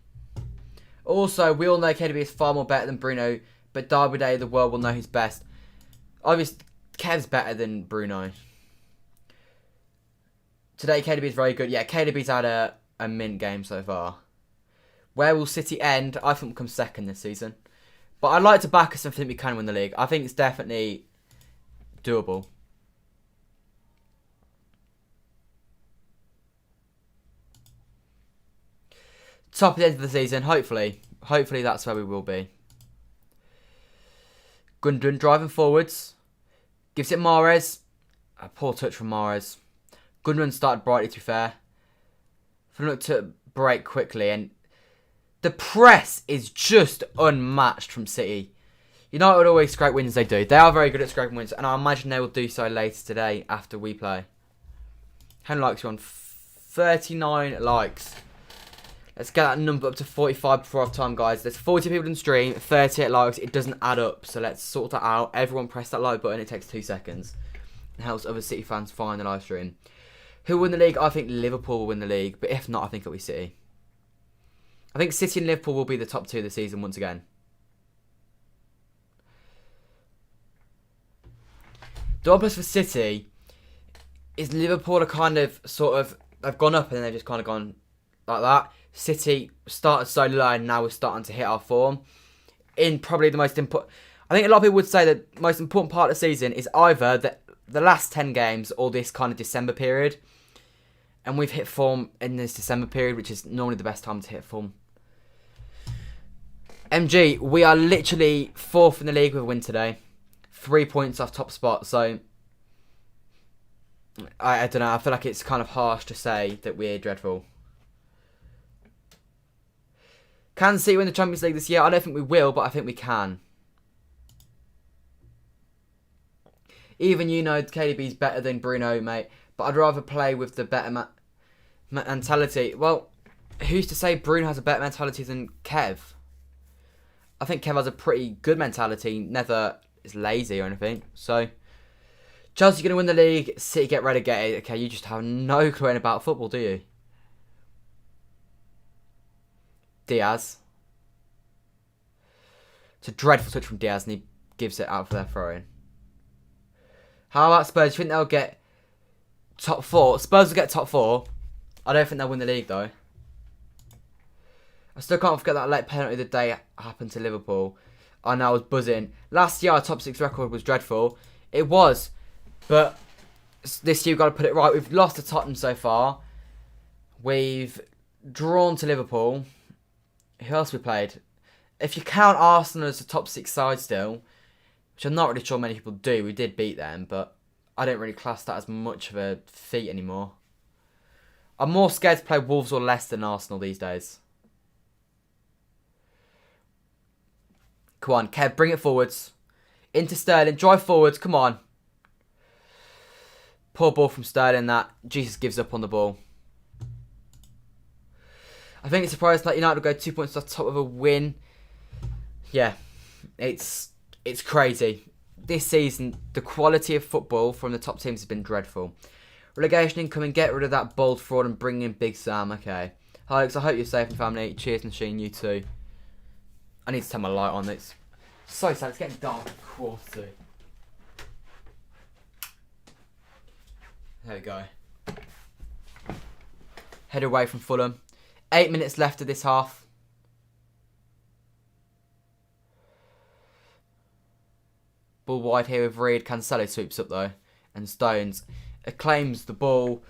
Also, we all know KDB is far more better than Bruno, but Derby Day, the world will know who's best. Obviously, Kev's better than Bruno. Today, KDB is very good. Yeah, KDB's had a mint game so far. Where will City end? I think we'll come second this season. But I'd like to back us and think we can win the league. I think it's definitely doable. Top at the end of the season, hopefully. Hopefully that's where we will be. Gundogan driving forwards. Gives it Mahrez. A poor touch from Mahrez. Gundogan started brightly, to be fair. Fulham looked to break quickly, and the press is just unmatched from City. United always scrape wins, they do. They are very good at scraping wins, and I imagine they will do so later today after we play. How many likes are on? 39 likes. Let's get that number up to 45 before half time, guys. There's 40 people in stream, 38 likes. It doesn't add up, so let's sort that out. Everyone press that like button. It takes 2 seconds. It helps other City fans find the live stream. Who will win the league? I think Liverpool will win the league, but if not, I think it'll be City. I think City and Liverpool will be the top 2 of the season once again. The opposite for City is Liverpool are kind of they've gone up and then they've just kind of gone like that. City started so low and now we're starting to hit our form. In probably the most important, I think a lot of people would say that the most important part of the season is either the last 10 games or this kind of December period. And we've hit form in this December period, which is normally the best time to hit form. MG, we are literally 4th in the league with a win today. 3 points off top spot, so I don't know, I feel like it's kind of harsh to say that we're dreadful. Can City win the Champions League this year? I don't think we will, but I think we can. Even KDB's better than Bruno, mate, but I'd rather play with the better mentality. Well, who's to say Bruno has a better mentality than Kev? I think Kev has a pretty good mentality, never is lazy or anything. So, Chelsea going to win the league, City get relegated. Okay, you just have no clue about football, do you? Diaz. It's a dreadful switch from Diaz and he gives it out for their throw-in. How about Spurs? Do you think they'll get top 4? Spurs will get top 4. I don't think they'll win the league though. I still can't forget that late penalty the day happened to Liverpool. I know, I was buzzing. Last year our top 6 record was dreadful. It was. But this year we've got to put it right. We've lost to Tottenham so far. We've drawn to Liverpool. Who else we played? If you count Arsenal as a top 6 side still, which I'm not really sure many people do, we did beat them, but I don't really class that as much of a feat anymore. I'm more scared to play Wolves or Leicester than Arsenal these days. Come on, Kev, bring it forwards. Into Sterling, drive forwards, come on. Poor ball from Sterling that Jesus gives up on the ball. I think it's surprising that United will go 2 points off top of a win. Yeah, it's crazy. This season, the quality of football from the top teams has been dreadful. Relegation incoming, get rid of that bold fraud and bring in Big Sam. Okay. Hi, Alex, I hope you're safe and family. Cheers, Machine, you too. I need to turn my light on. It's so sad. It's getting dark at 1:45. There we go. Head away from Fulham. 8 minutes left of this half. Ball wide here with Reed. Cancelo sweeps up though. And Stones claims the ball.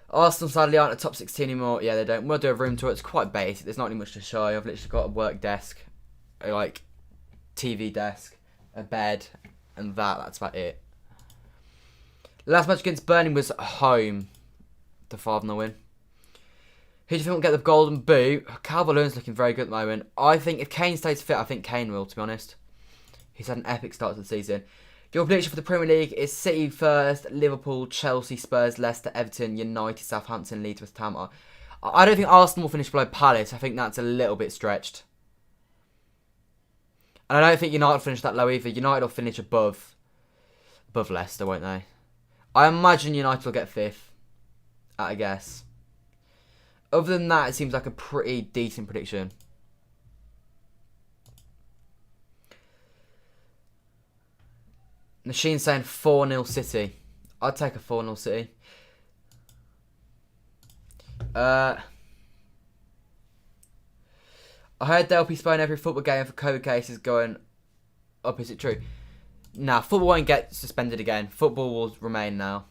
Arsenal sadly aren't a top 16 anymore. Yeah, they don't. We'll do a room tour. It's quite basic. There's not really much to show. I've literally got a work desk, like TV desk, a bed, and that's about it. The last match against Burnley was at home. The 5-0 win. Who do you think will get the golden boot? Calvert-Lewin's looking very good at the moment. I think if Kane stays fit, I think Kane will, to be honest. He's had an epic start to the season. Your prediction for the Premier League is City first, Liverpool, Chelsea, Spurs, Leicester, Everton, United, Southampton, Leeds, West Ham. I don't think Arsenal will finish below Palace. I think that's a little bit stretched. And I don't think United will finish that low either. United will finish above Leicester, won't they? I imagine United will get 5th, at a guess. Other than that, it seems like a pretty decent prediction. Machine saying 4-0 City. I'd take a 4-0 City. I heard they'll be postponing every football game for COVID cases going up. Is it true? Nah, football won't get suspended again. Football will remain now.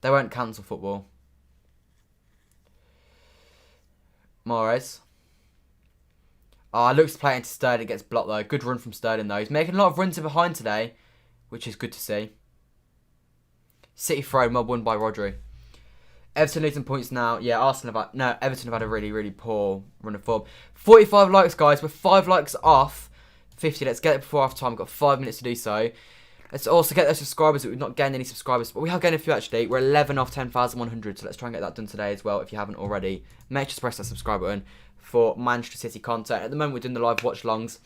They won't cancel football. Mahrez. Looks to play into Sterling. Gets blocked though. Good run from Sterling though. He's making a lot of runs in behind today, which is good to see. City throw, mob won by Rodri. Everton losing points now. Yeah, Everton have had a really, really poor run of form. 45 likes, guys. We're 5 likes off 50. Let's get it before half time. We've got 5 minutes to do so. Let's also get those subscribers. We've not gained any subscribers, but we have gained a few actually. We're 11 off 10,100, so let's try and get that done today as well if you haven't already. Make sure to press that subscribe button for Manchester City content. At the moment, we're doing the live watch-alongs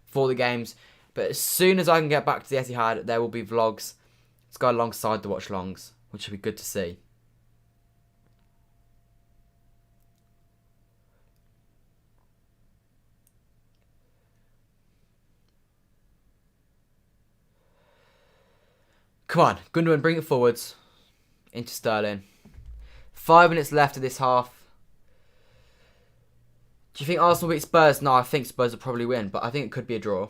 for the games, but as soon as I can get back to the Etihad, there will be vlogs to go alongside the watch-alongs, which will be good to see. Come on, Gundogan, bring it forwards. Into Sterling. 5 minutes left of this half. Do you think Arsenal beat Spurs? No, I think Spurs will probably win, but I think it could be a draw.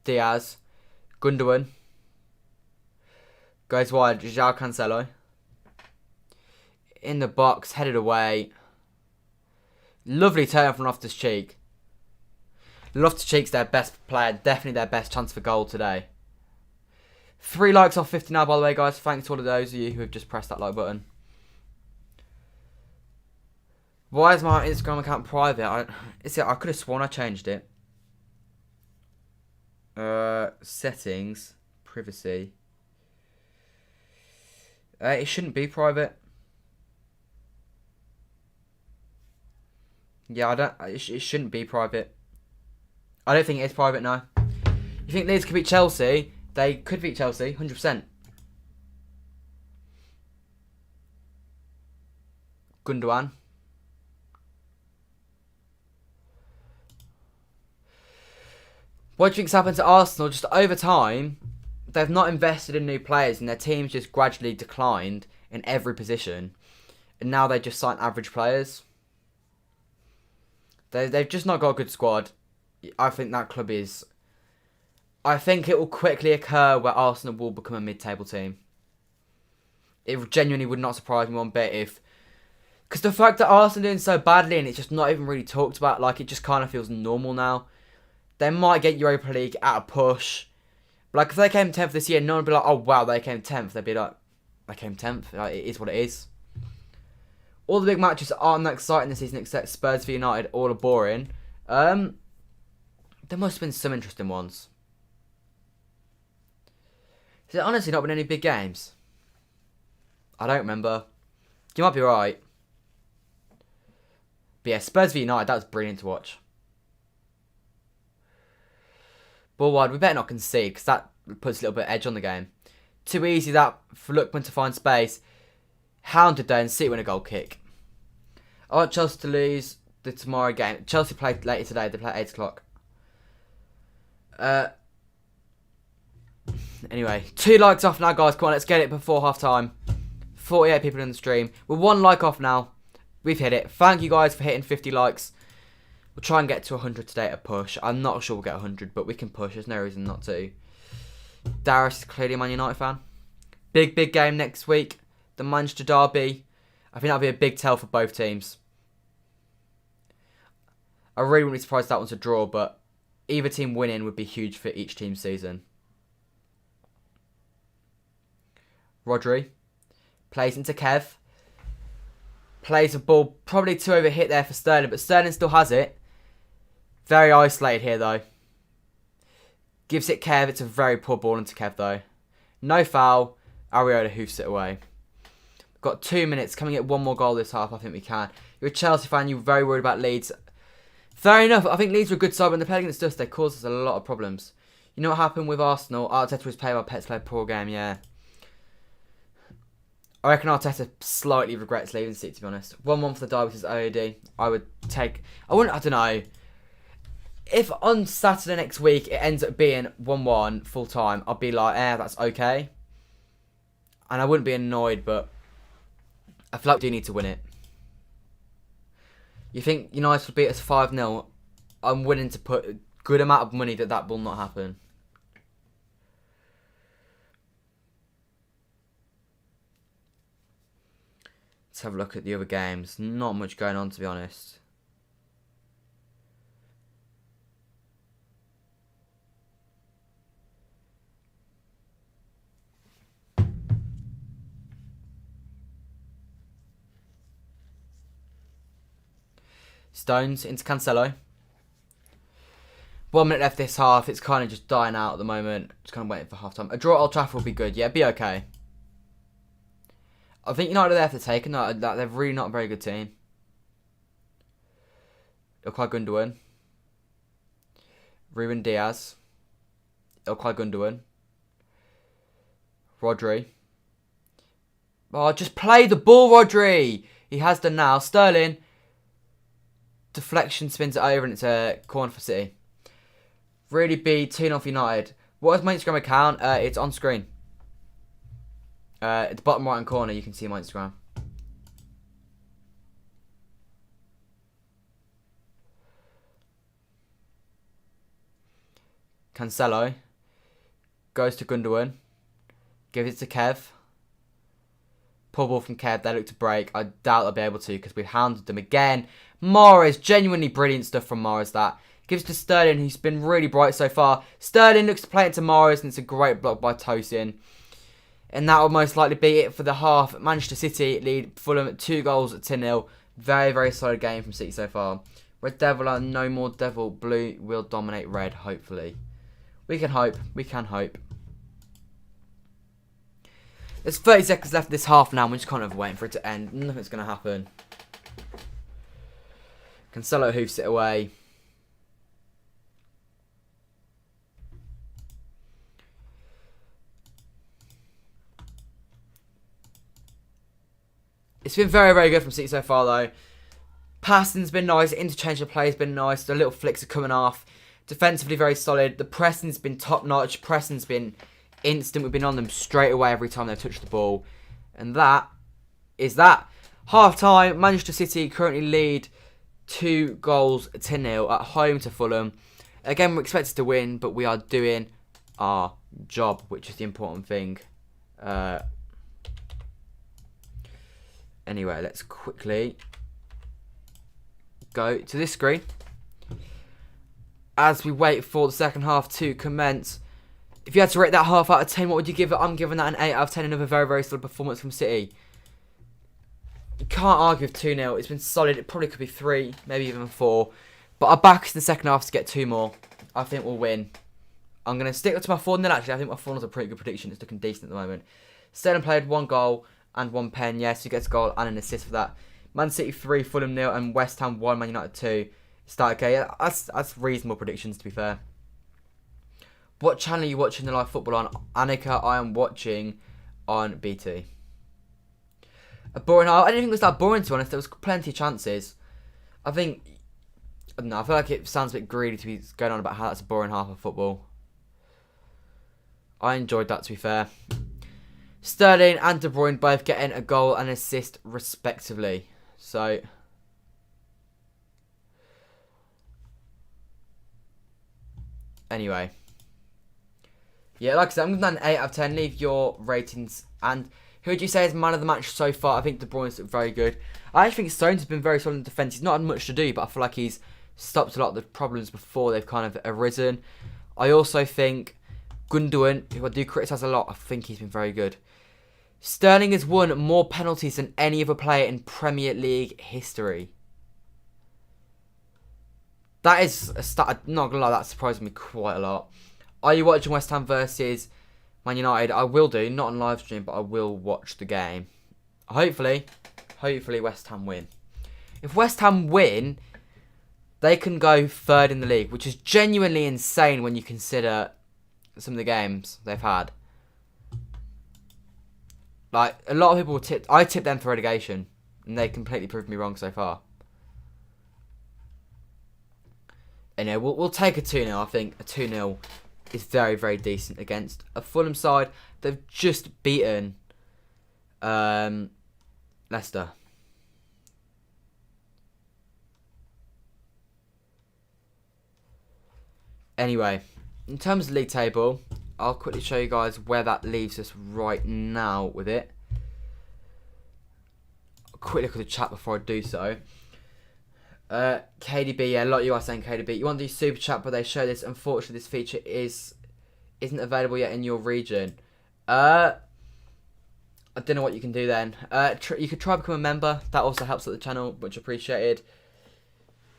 Diaz. Gundogan. Goes wide. João Cancelo. In the box, headed away. Lovely turn from Loftus-Cheek. Loftus-Cheek's their best player. Definitely their best chance for goal today. 3 likes off 50 now, by the way, guys. Thanks to all of those of you who have just pressed that like button. Why is my Instagram account private? I could have sworn I changed it. Settings. Privacy. It shouldn't be private. Yeah, it shouldn't be private. I don't think it is private now. You think Leeds could beat Chelsea? They could beat Chelsea, 100%. Gundogan. What do you think's happened to Arsenal? Just over time, they've not invested in new players and their team's just gradually declined in every position. And now they just sign average players. They've just not got a good squad. I think that club is... I think it will quickly occur where Arsenal will become a mid-table team. It genuinely would not surprise me one bit if... Because the fact that Arsenal are doing so badly and it's just not even really talked about, like, it just kind of feels normal now. They might get Europa League at a push. But like, if they came 10th this year, no one would be like, oh wow, they came 10th. They'd be like, they came 10th. Like, it is what it is. All the big matches aren't that exciting this season except Spurs v United. All are boring. There must have been some interesting ones. Has there honestly not been any big games? I don't remember. You might be right. But yeah, Spurs v United, that was brilliant to watch. Ball wide, we better not concede because that puts a little bit of edge on the game. Too easy that for Lookman to find space. Hounded there and City win a goal kick. I want Chelsea to lose the tomorrow game. Chelsea play later today. They play at 8 o'clock. Anyway, 2 likes off now, guys. Come on, let's get it before half time. 48 people in the stream. We're 1 like off now. We've hit it. Thank you guys for hitting 50 likes. We'll try and get to 100 today at a push. I'm not sure we'll get 100, but we can push. There's no reason not to. Darius is clearly a Man United fan. Big game next week. The Manchester derby. I think that'll be a big tell for both teams. I really wouldn't be surprised if that one's a draw, but either team winning would be huge for each team's season. Rodri plays into Kev. Plays a ball probably too overhit there for Sterling, but Sterling still has it. Very isolated here though. Gives it Kev. It's a very poor ball into Kev though. No foul. Aguero hoofs it away. We've got 2 minutes. Can we get one more goal this half? I think we can. You're a Chelsea fan. You're very worried about Leeds. Fair enough. I think Leeds were a good side. When they played against us, they caused us a lot of problems. You know what happened with Arsenal? Arteta was playing by Pets played a poor game, yeah. I reckon Arteta slightly regrets leaving City, to be honest. 1-1 for the derby versus OOD. I would take... I don't know. If on Saturday next week it ends up being 1-1 full time, I'd be like, that's okay. And I wouldn't be annoyed, but I feel like we do need to win it. You think United will beat us 5-0? I'm willing to put a good amount of money that will not happen. Let's have a look at the other games. Not much going on, to be honest. Stones into Cancelo. 1 minute left this half. It's kind of just dying out at the moment. Just kind of waiting for half time. A draw at Old Trafford will be good. Yeah, be okay. I think United are there for the taking. They're really not a very good team. Ilkay Gundogan. Ruben Diaz. Ilkay Gundogan. Rodri. Oh, just play the ball, Rodri. He has done now. Sterling. Deflection spins it over and it's a corner for City. Really be 2-0 for United. What is my Instagram account? It's on screen. At the bottom right hand corner, you can see my Instagram. Cancelo goes to Gundogan. Gives it to Kev. Pull ball from Kev. They look to break. I doubt they'll be able to because we hounded them again. Mahrez, genuinely brilliant stuff from Mahrez. That gives to Sterling, who's been really bright so far. Sterling looks to play it to Mahrez, and it's a great block by Tosin. And that will most likely be it for the half. Manchester City lead Fulham at 2 goals at 2-0. Very, very solid game from City so far. Red Devil are no more devil. Blue will dominate red, hopefully. We can hope. We can hope. There's 30 seconds left this half now. We're just kind of waiting for it to end. Nothing's going to happen. Cancelo hoofs it away. It's been very, very good from City so far, though. Passing's been nice. Interchange of play has been nice. The little flicks are coming off. Defensively, very solid. The pressing's been top-notch. Pressing's been instant. We've been on them straight away every time they've touched the ball. And that is that. Half-time, Manchester City currently lead 2 goals to 0 at home to Fulham. Again, we're expected to win, but we are doing our job, which is the important thing. Anyway, let's quickly go to this screen as we wait for the second half to commence. If you had to rate that half out of 10, what would you give it? I'm giving that an 8 out of 10. Another very, very solid performance from City. You can't argue with 2-0. It's been solid. It probably could be 3, maybe even 4. But I'll back us in the second half to get 2 more. I think we'll win. I'm going to stick to my 4-0 actually. I think my 4-0 is a pretty good prediction. It's looking decent at the moment. Sterling played 1 goal and 1 pen. Yes, he gets a goal and an assist for that. Man City 3, Fulham 0, and West Ham 1, Man United 2. Start okay. Yeah, that's reasonable predictions, to be fair. What channel are you watching the live football on? Annika, I am watching on BT. A boring half. I didn't think it was that boring, to be honest. There was plenty of chances. I don't know. I feel like it sounds a bit greedy to be going on about how that's a boring half of football. I enjoyed that, to be fair. Sterling and De Bruyne both getting a goal and assist respectively. So, anyway. Yeah, like I said, I'm giving that an 8 out of 10. Leave your ratings. And who would you say is man of the match so far? I think De Bruyne's very good. I actually think Stones has been very solid in defence. He's not had much to do, but I feel like he's stopped a lot of the problems before they've kind of arisen. I also think Gundogan, who I do criticise a lot, I think he's been very good. Sterling has won more penalties than any other player in Premier League history. That is a stat. I'm not going to lie, that surprised me quite a lot. Are you watching West Ham versus Man United? I will do, not on live stream, but I will watch the game. Hopefully West Ham win. If West Ham win, they can go 3rd in the league, which is genuinely insane when you consider some of the games they've had. Like, a lot of people I tipped them for relegation, and they completely proved me wrong so far. Anyway, we'll take a 2-0, I think. A 2-0 is very, very decent against a Fulham side. They've just beaten Leicester. Anyway, in terms of league table, I'll quickly show you guys where that leaves us right now with it. A quick look at the chat before I do so. KDB, yeah, a lot of you are saying KDB. You want to do super chat, but they show this. Unfortunately, this feature isn't available yet in your region. I don't know what you can do then. You could try become a member. That also helps at the channel, much appreciated.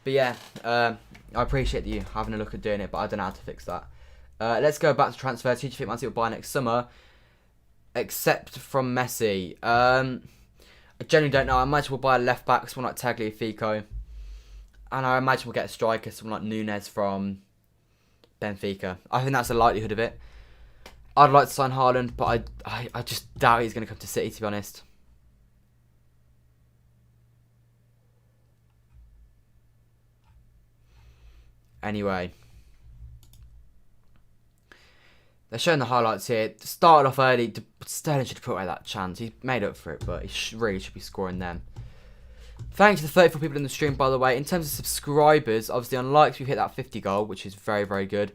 But yeah, I appreciate you having a look at doing it, but I don't know how to fix that. Let's go back to transfers. Who do you think Man City will buy next summer? Except from Messi. I genuinely don't know. I imagine we'll buy a left back, someone like Tagliafico. And I imagine we'll get a striker, someone like Nunes from Benfica. I think that's the likelihood of it. I'd like to sign Haaland, but I just doubt he's going to come to City, to be honest. Anyway. They're showing the highlights here. Started off early. Sterling should have put away that chance. He made up for it, but he really should be scoring them. Thanks to the 34 people in the stream, by the way. In terms of subscribers, obviously on likes, we've hit that 50 goal, which is very, very good.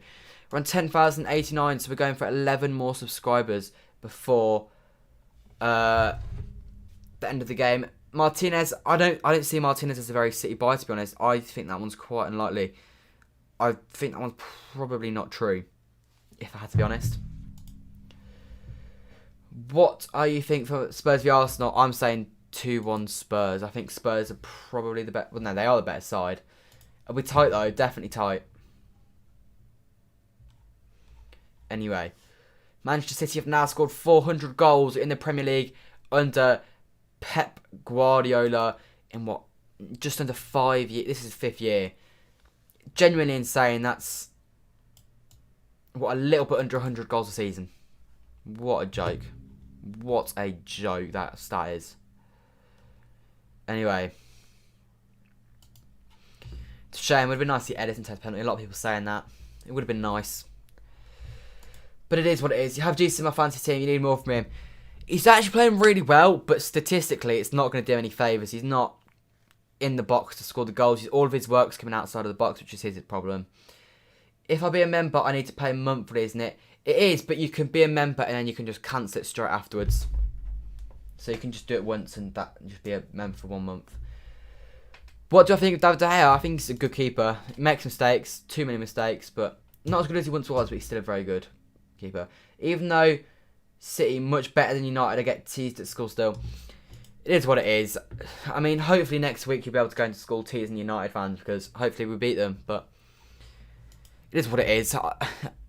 We're on 10,089, so we're going for 11 more subscribers before the end of the game. Martinez, I don't see Martinez as a very City buy, to be honest. I think that one's quite unlikely. I think that one's probably not true, if I had to be honest. What are you think for Spurs v Arsenal? I'm saying 2-1 Spurs. I think Spurs are probably the better. Well, no, they are the better side. Are we tight though? Definitely tight. Anyway, Manchester City have now scored 400 goals in the Premier League under Pep Guardiola in what, just under 5 years. This is his 5th year. Genuinely insane. That's what, a little bit under 100 goals a season. What a joke. What a joke that stat is. Anyway, it's a shame. It would have been nice to see Edison take penalty. A lot of people saying that. It would have been nice. But it is what it is. You have Jesus in my fantasy team. You need more from him. He's actually playing really well, but statistically, it's not going to do any favours. He's not in the box to score the goals. All of his work's coming outside of the box, which is his problem. If I be a member, I need to pay monthly, isn't it? It is, but you can be a member and then you can just cancel it straight afterwards. So you can just do it once and that just be a member for 1 month. What do I think of David De Gea? I think he's a good keeper. He makes mistakes, too many mistakes, but not as good as he once was, but he's still a very good keeper. Even though City much better than United, I get teased at school still. It is what it is. I mean, hopefully next week you'll be able to go into school teasing United fans because hopefully we beat them, but it is what it is.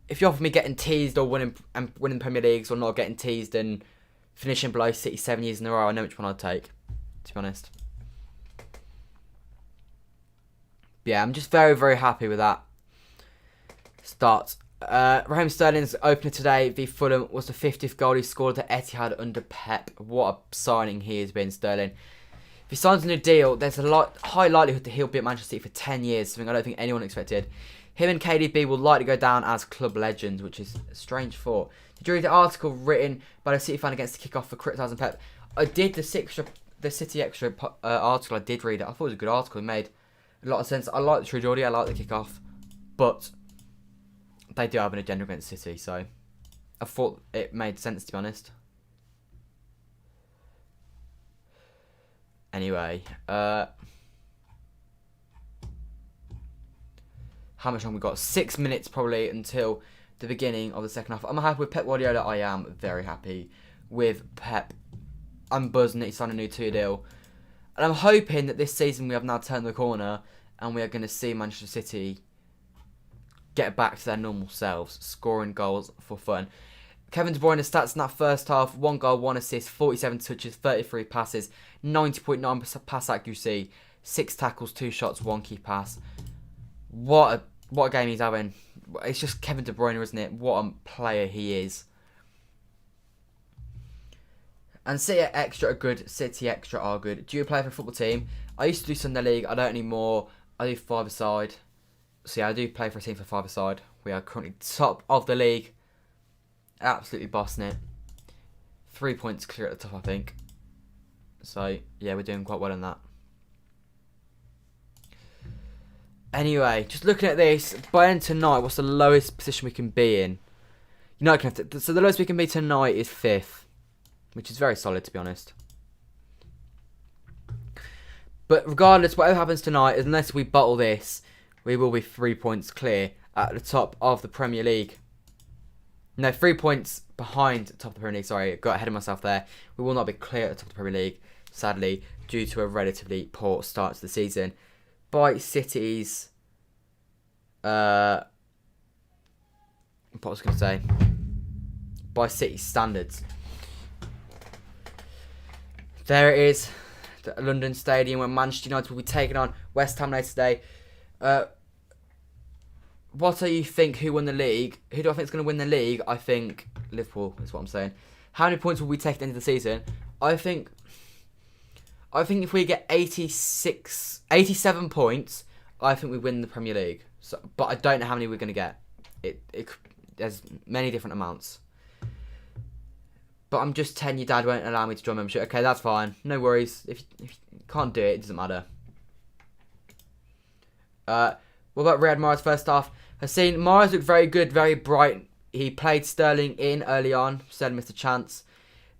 If you offer me getting teased or winning Premier Leagues or not getting teased and finishing below City 7 years in a row, I know which one I'd take, to be honest. But yeah, I'm just very, very happy with that start. Raheem Sterling's opener today v Fulham was the 50th goal he scored at Etihad under Pep. What a signing he has been, Sterling. If he signs a new deal, there's a high likelihood that he'll be at Manchester City for 10 years, something I don't think anyone expected. Him and KDB will likely go down as club legends, which is a strange thought. Did you read the article written by a City fan against the Kickoff for criticising Pep? I did the City Extra article. I did read it. I thought it was a good article. It made a lot of sense. I like the True Geordie. I like the Kickoff. But they do have an agenda against City, so I thought it made sense, to be honest. Anyway, how much time we got? 6 minutes probably until the beginning of the second half. I'm happy with Pep Guardiola. I am very happy with Pep. I'm buzzing that he signed a new 2-year deal. And I'm hoping that this season we have now turned the corner and we are going to see Manchester City get back to their normal selves, scoring goals for fun. Kevin De Bruyne's stats in that first half: 1 goal, 1 assist, 47 touches, 33 passes, 90.9% pass accuracy, 6 tackles, 2 shots, 1 key pass. What a game he's having. It's just Kevin De Bruyne, isn't it? What a player he is. And City Extra are good. City Extra are good. Do you play for a football team? I used to do Sunday League. I don't anymore. I do 5-a-side. So yeah, I do play for a team for 5-a-side. We are currently top of the league. Absolutely bossing it. 3 points clear at the top, I think. So yeah, we're doing quite well in that. Anyway, just looking at this, by end tonight, what's the lowest position we can be in? United, so the lowest we can be tonight is 5th, which is very solid, to be honest. But regardless, whatever happens tonight, unless we bottle this, we will be 3 points clear at the top of the Premier League. No, 3 points behind the top of the Premier League. Sorry, I got ahead of myself there. We will not be clear at the top of the Premier League, sadly, due to a relatively poor start to the season. By City's, what was I going to say? By City's standards. There it is, the London Stadium, where Manchester United will be taking on West Ham later today. What do you think? Who won the league? Who do I think is going to win the league? I think Liverpool is what I'm saying. How many points will we take at the end of the season? I think if we get 87 points, I think we win the Premier League. So, but I don't know how many we're going to get. There's many different amounts. But I'm just 10, your dad won't allow me to join membership. Okay, that's fine. No worries. If you can't do it, it doesn't matter. What about Riyad Mahrez first half? I've seen Mahrez look very good, very bright. He played Sterling in early on. Sterling missed a chance.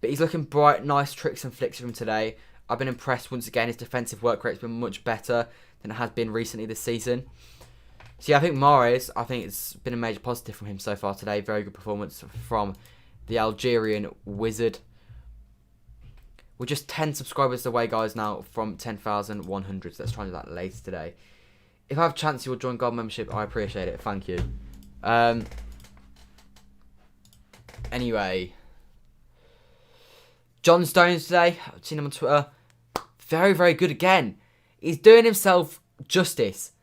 But he's looking bright, nice tricks and flicks from him today. I've been impressed once again. His defensive work rate's been much better than it has been recently this season. So yeah, I think Mahrez, it's been a major positive from him so far today. Very good performance from the Algerian wizard. We're just 10 subscribers away, guys, now from 10,100. So let's try and do that later today. If I have a chance, you will join Gold membership. I appreciate it. Thank you. Anyway. John Stones today. I've seen him on Twitter. Very, very good again. He's doing himself justice.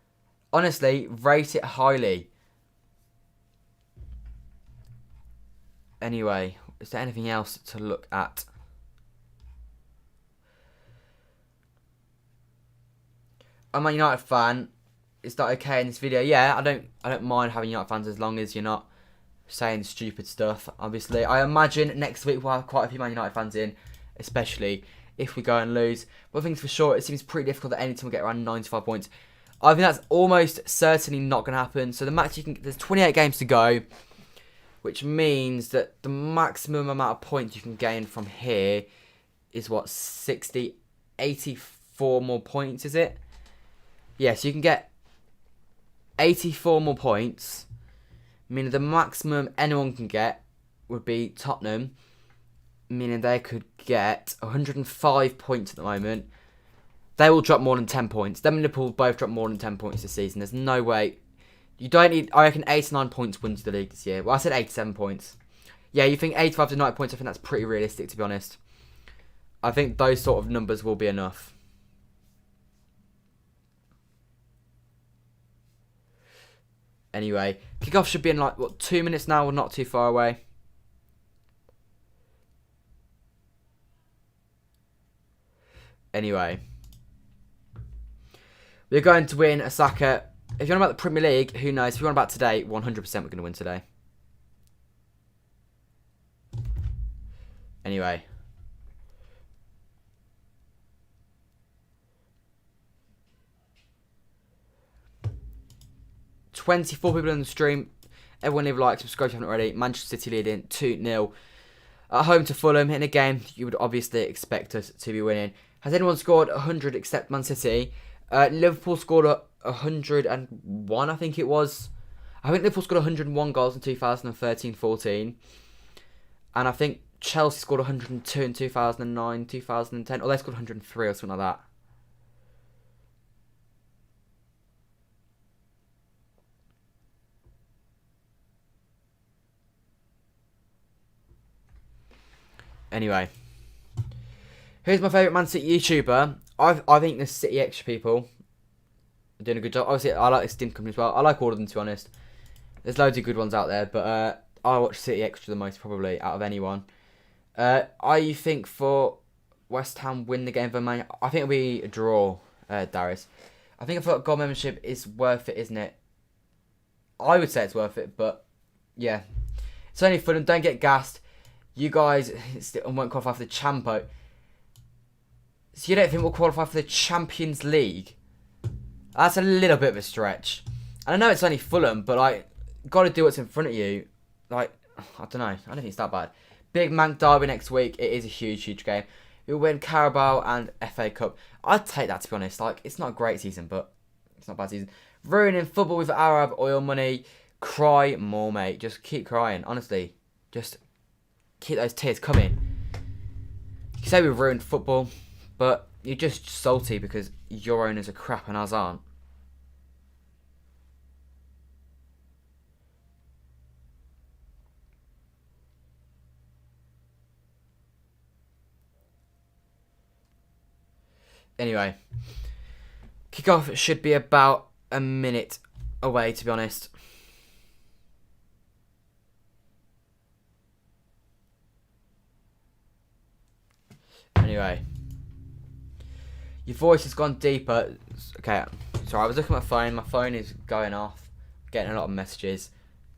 Honestly, rate it highly. Anyway, is there anything else to look at? I'm a United fan. Is that okay in this video? Yeah, I don't mind having United fans as long as you're not saying stupid stuff. Obviously, I imagine next week we'll have quite a few Man United fans in, especially if we go and lose. But things for sure, it seems pretty difficult that any team will get around 95 points. I think that's almost certainly not going to happen. So the max there's 28 games to go, which means that the maximum amount of points you can gain from here is what, 84 more points, is it? Yeah, so you can get 84 more points, meaning the maximum anyone can get would be Tottenham, meaning they could get 105 points at the moment. They will drop more than 10 points. Them and Liverpool both drop more than 10 points this season. There's no way. You don't need, I reckon, 89 points wins the league this year. Well, I said 87 points. Yeah, you think 85 to 90 points, I think that's pretty realistic, to be honest. I think those sort of numbers will be enough. Anyway, kickoff should be in like, what, 2 minutes now? We're not too far away. Anyway. We're going to win a Saka. If you're on about the Premier League, who knows? If you're on about today, 100% we're going to win today. Anyway. "24 people on the stream. Everyone leave a like, subscribe if you haven't already. Manchester City leading 2-0. At home to Fulham in a game you would obviously expect us to be winning. Has anyone scored 100 except Man City? Liverpool scored 101, I think it was. I think Liverpool scored 101 goals in 2013-14. And I think Chelsea scored 102 in 2009, 2010. Or they scored 103 or something like that. Anyway. Who's my favourite Man City YouTuber? I think the City Extra people are doing a good job. Obviously, I like the Steam Company as well. I like all of them, to be honest. There's loads of good ones out there, but I watch City Extra the most, probably, out of anyone. I think for West Ham win the game for Man, I think it'll be a draw, Darius. I think for Gold membership is worth it, isn't it? I would say it's worth it, but yeah. It's only fun, and don't get gassed. You guys won't qualify for the Champo. So you don't think we'll qualify for the Champions League? That's a little bit of a stretch. And I know it's only Fulham, but like, got to do what's in front of you. Like, I don't know. I don't think it's that bad. Big Manc Derby next week. It is a huge, huge game. We'll win Carabao and FA Cup. I'd take that, to be honest. Like, it's not a great season, but it's not a bad season. Ruining football with Arab oil money. Cry more, mate. Just keep crying. Honestly, just keep those tears coming. You can say we've ruined football, but you're just salty because your owners are crap and ours aren't. Anyway, kickoff should be about a minute away, to be honest. Anyway, your voice has gone deeper. Okay, sorry, I was looking at my phone. My phone is going off, getting a lot of messages.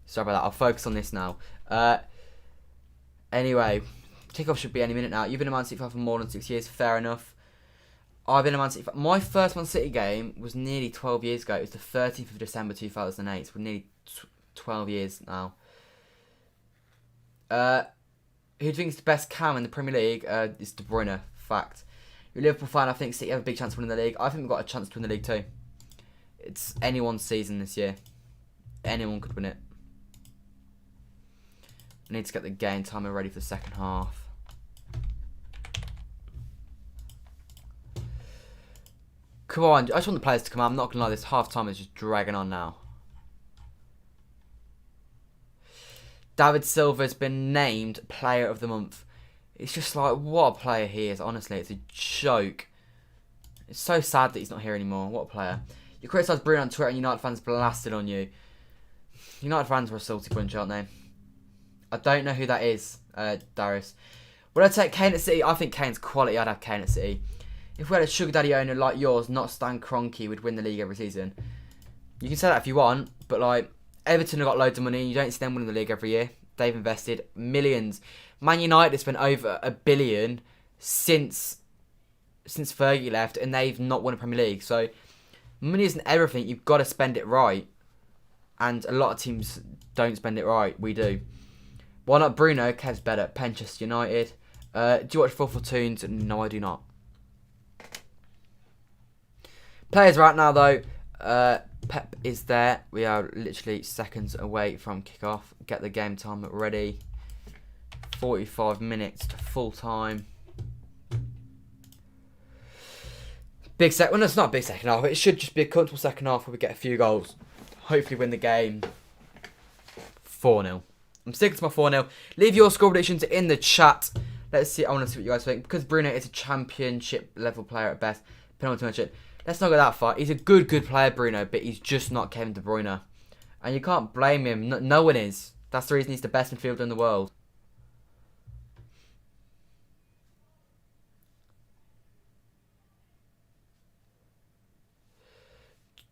Sorry about that. I'll focus on this now. Anyway, kickoff should be any minute now. You've been a Man City fan for more than 6 years. Fair enough. I've been a Man City fan. My first Man City game was nearly 12 years ago. It was the 13th of December 2008. So we're nearly 12 years now. Who do you think is the best cam in the Premier League? It's De Bruyne. Fact. You're a Liverpool fan. I think City have a big chance of winning the league. I think we've got a chance to win the league too. It's anyone's season this year. Anyone could win it. I need to get the game timer ready for the second half. Come on, I just want the players to come out. I'm not going to lie, this half time is just dragging on now. David Silva's been named Player of the Month. It's just like, what a player he is, honestly. It's a joke. It's so sad that he's not here anymore. What a player. You criticised Bruno on Twitter and United fans blasted on you. United fans were a salty bunch, aren't they? I don't know who that is, Darius. Would I take Kane at City? I think Kane's quality. I'd have Kane at City. If we had a sugar daddy owner like yours, not Stan Kroenke, we'd win the league every season. You can say that if you want, but like Everton have got loads of money. You don't see them winning the league every year. They've invested millions. Man United have spent over $1 billion since Fergie left, and they've not won a Premier League. So money isn't everything. You've got to spend it right, and a lot of teams don't spend it right. We do. Why not Bruno? Kev's better. Manchester United. Do you watch Football Tunes? No, I do not. Players right now though. Pep is there. We are literally seconds away from kickoff. Get the game time ready. 45 minutes to full time. Big second. Well, no, it's not a big second half. It should just be a comfortable second half where we get a few goals. Hopefully win the game 4-0. I'm sticking to my 4-0. Leave your score predictions in the chat. Let's see. I want to see what you guys think. Because Bruno is a championship level player at best. Penalty mention. Let's not go that far. He's a good player, Bruno, but he's just not Kevin De Bruyne. And you can't blame him. No one is. That's the reason he's the best midfielder in the world.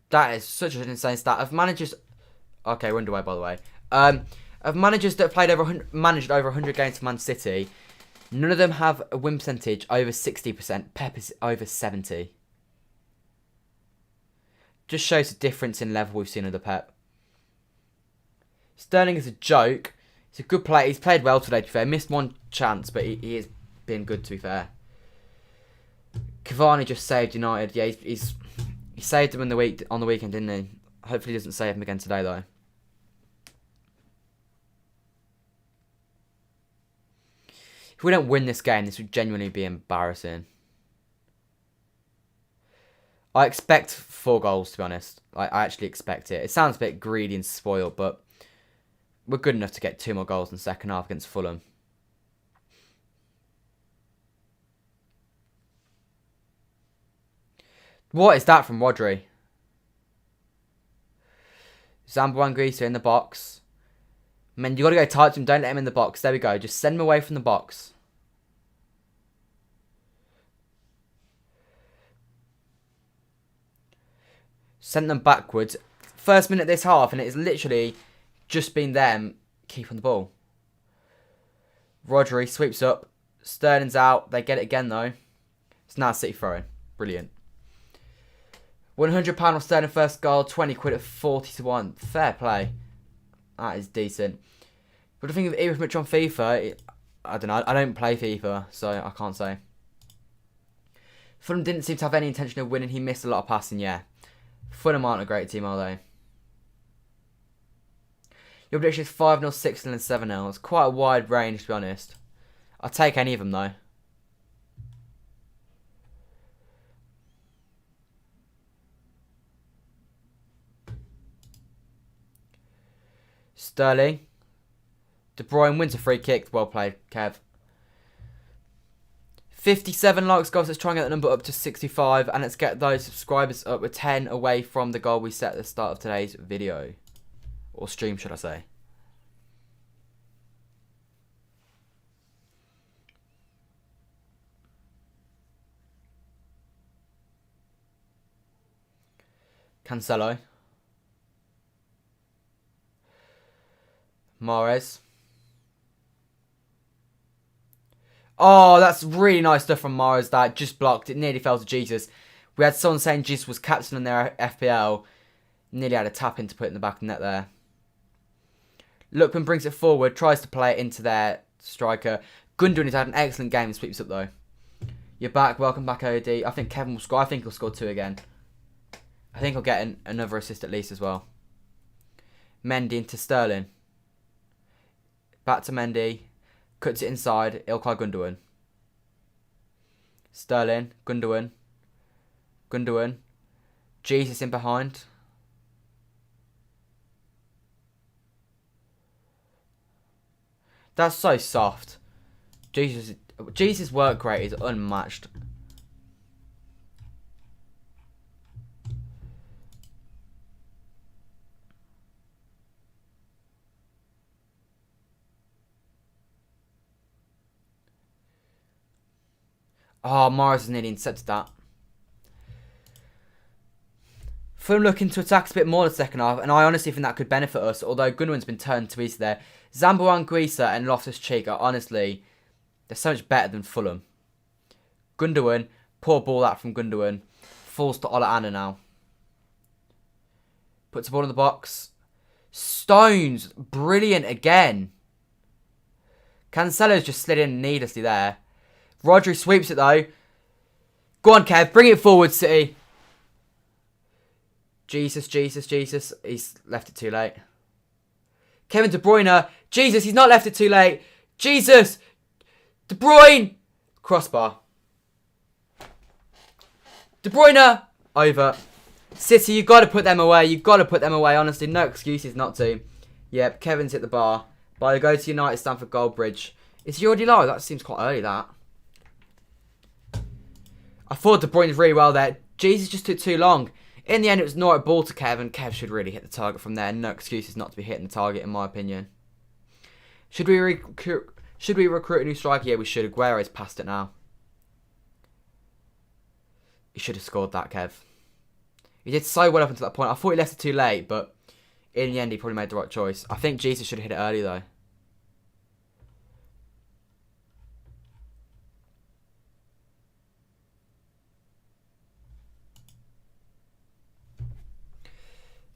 That is such an insane stat. Of managers... Okay, we're underway, by the way. Of managers that have played managed over 100 games for Man City, none of them have a win percentage over 60%. Pep is over 70%. Just shows the difference in level we've seen with the Pep. Sterling is a joke. He's a good player. He's played well today, to be fair. Missed one chance, but he has been good, to be fair. Cavani just saved United. Yeah, he saved them on the weekend, didn't he? Hopefully he doesn't save him again today, though. If we don't win this game, this would genuinely be embarrassing. I expect 4 goals, to be honest. I actually expect it. It sounds a bit greedy and spoiled, but we're good enough to get 2 more goals in the second half against Fulham. What is that from Rodri? Zamboanguissa in the box. Man, you got to go tight to him. Don't let him in the box. There we go. Just send him away from the box. Send them backwards. First minute of this half, and it has literally just been them keeping the ball. Rodri sweeps up. Sterling's out. They get it again, though. It's now City throwing. Brilliant. £100 on Sterling first goal. 20 quid at 40-1. Fair play. That is decent. But I think of Ibrahimovic on FIFA, I don't know. I don't play FIFA, so I can't say. Fulham didn't seem to have any intention of winning. He missed a lot of passing, yeah. Fulham aren't a great team, are they? Your prediction is 5-0, 6-0 and 7-0. It's quite a wide range, to be honest. I'll take any of them, though. Sterling. De Bruyne wins a free kick. Well played, Kev. 57 likes, guys. Let's try and get that number up to 65. And let's get those subscribers up with 10 away from the goal we set at the start of today's video. Or stream, should I say. Cancelo. Mahrez. Oh, that's really nice stuff from Mahrez. That just blocked. It nearly fell to Jesus. We had someone saying Jesus was captain on their FPL. Nearly had a tap in to put it in the back of the net there. Lookman brings it forward. Tries to play it into their striker. Gundogan has had an excellent game and sweeps up though. You're back. Welcome back, OD. I think Kevin will score. I think he'll score 2 again. I think he'll get another assist at least as well. Mendy into Sterling. Back to Mendy. Cuts it inside. Ilkay Gundogan. Sterling. Gundogan. Gundogan. Jesus in behind. That's so soft. Jesus' work rate is unmatched. Oh, Morris has nearly intercepted that. Fulham looking to attack a bit more in the second half, and I honestly think that could benefit us, although Gundogan's been turned to easy there. Zambo Anguissa and Loftus-Cheek are honestly, they're so much better than Fulham. Gundogan, poor ball out from Gundogan. Falls to Ola Anna now. Puts the ball in the box. Stones, brilliant again. Cancelo's just slid in needlessly there. Rodri sweeps it though. Go on, Kev, bring it forward, City. Jesus. He's left it too late. Kevin De Bruyne. Jesus, he's not left it too late. Jesus. De Bruyne. Crossbar. De Bruyne. Over. City, you've got to put them away. You've got to put them away, honestly. No excuses not to. Yep, Kevin's hit the bar. But I go to United Stamford Goldbridge. Is he already live? That seems quite early, that. I thought De Bruyne was really well there. Jesus just took too long. In the end, it was not a ball to Kev, and Kev should really hit the target from there. No excuses not to be hitting the target, in my opinion. Should we recruit a new striker? Yeah, we should. Aguero has passed it now. He should have scored that, Kev. He did so well up until that point. I thought he left it too late, but in the end, he probably made the right choice. I think Jesus should have hit it early, though.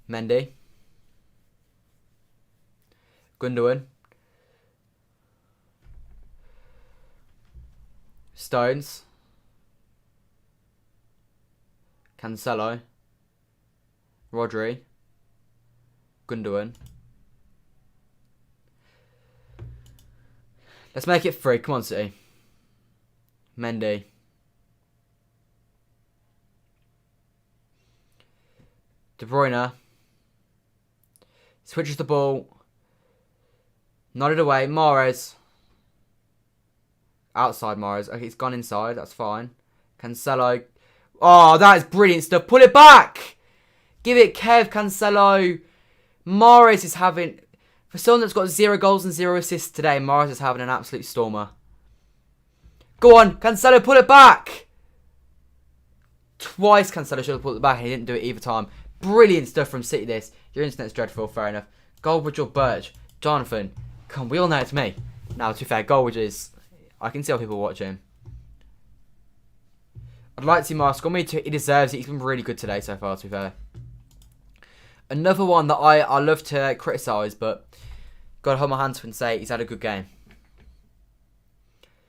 Mendy. Gundogan. Stones. Cancelo. Rodri. Gundogan. Let's make it 3. Come on, City. Mendy. De Bruyne. Switches the ball. Nodded away. Mahrez. Outside Mahrez. Okay, it's gone inside. That's fine. Cancelo. Oh, that is brilliant stuff. Pull it back. Give it Kev. Cancelo. Mahrez is having... For someone that's got 0 goals and 0 assists today, Mahrez is having an absolute stormer. Go on. Cancelo, pull it back. Twice Cancelo should have pulled it back and he didn't do it either time. Brilliant stuff from City this. Your internet's dreadful, fair enough. Goldbridge or Birch? Jonathan. Come on, we all know it's me. Now, to be fair, Goldbridge is... I can see how people watch him. I'd like to see Mahrez score. Me too. He deserves it. He's been really good today so far, to be fair. Another one that I love to criticise, but got to hold my hands up and say he's had a good game.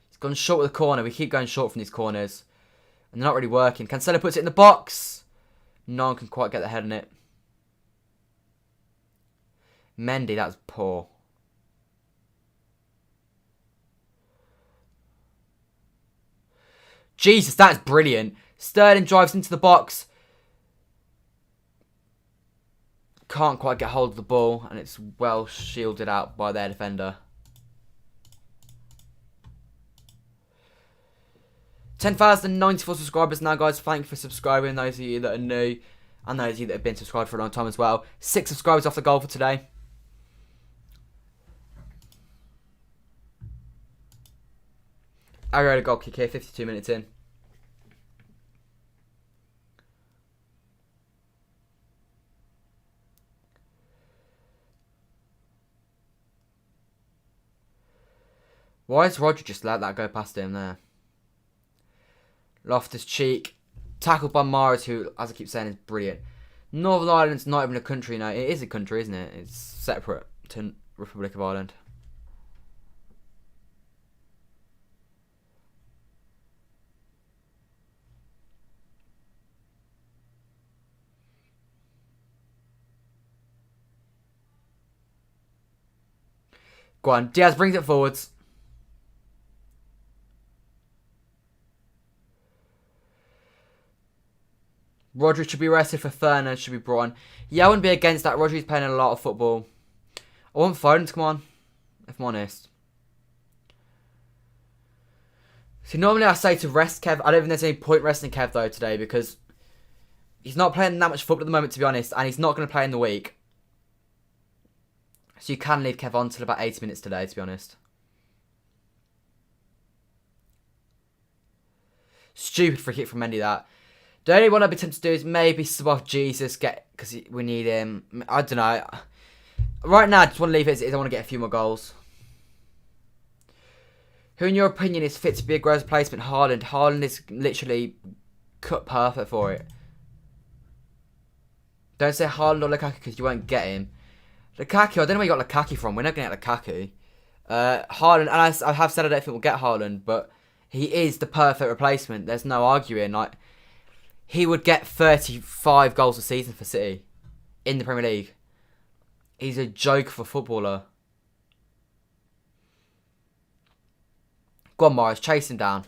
He's gone short with the corner. We keep going short from these corners. And they're not really working. Cancelo puts it in the box. No one can quite get their head on it. Mendy, that's poor. Jesus, that's brilliant. Sterling drives into the box. Can't quite get hold of the ball, and it's well shielded out by their defender. 10,094 subscribers now, guys. Thank you for subscribing. Those of you that are new, and those of you that have been subscribed for a long time as well. 6 subscribers off the goal for today. Aguero goal kick here, 52 minutes in. Why has Roger just let that go past him there? Loftus-Cheek. Tackled by Mahrez, who, as I keep saying, is brilliant. Northern Ireland's not even a country now. It is a country, isn't it? It's separate to Republic of Ireland. Go on. Diaz brings it forwards. Rodri should be rested for Fernand, should be brought on. Yeah, I wouldn't be against that. Rodri's playing a lot of football. I want Foden to come on, if I'm honest. See, normally I say to rest Kev. I don't think there's any point resting Kev, though, today, because he's not playing that much football at the moment, to be honest, and he's not going to play in the week. So you can leave Kev on till about 80 minutes today, to be honest. Stupid free kick from Mendy, that. The only one I'd be tempted to do is maybe sub off Jesus, because we need him. I don't know. Right now, I just want to leave it as it is. I want to get a few more goals. Who, in your opinion, is fit to be a Aguero's replacement? Haaland. Haaland is literally cut perfect for it. Don't say Haaland or Lukaku because you won't get him. Lukaku, I don't know where you got Lukaku from. We're not going to get Lukaku. Haaland, and I have said I don't think we'll get Haaland, but he is the perfect replacement. There's no arguing. Like, he would get 35 goals a season for City in the Premier League. He's a joke for a footballer. Go on, Morris. Chase him down.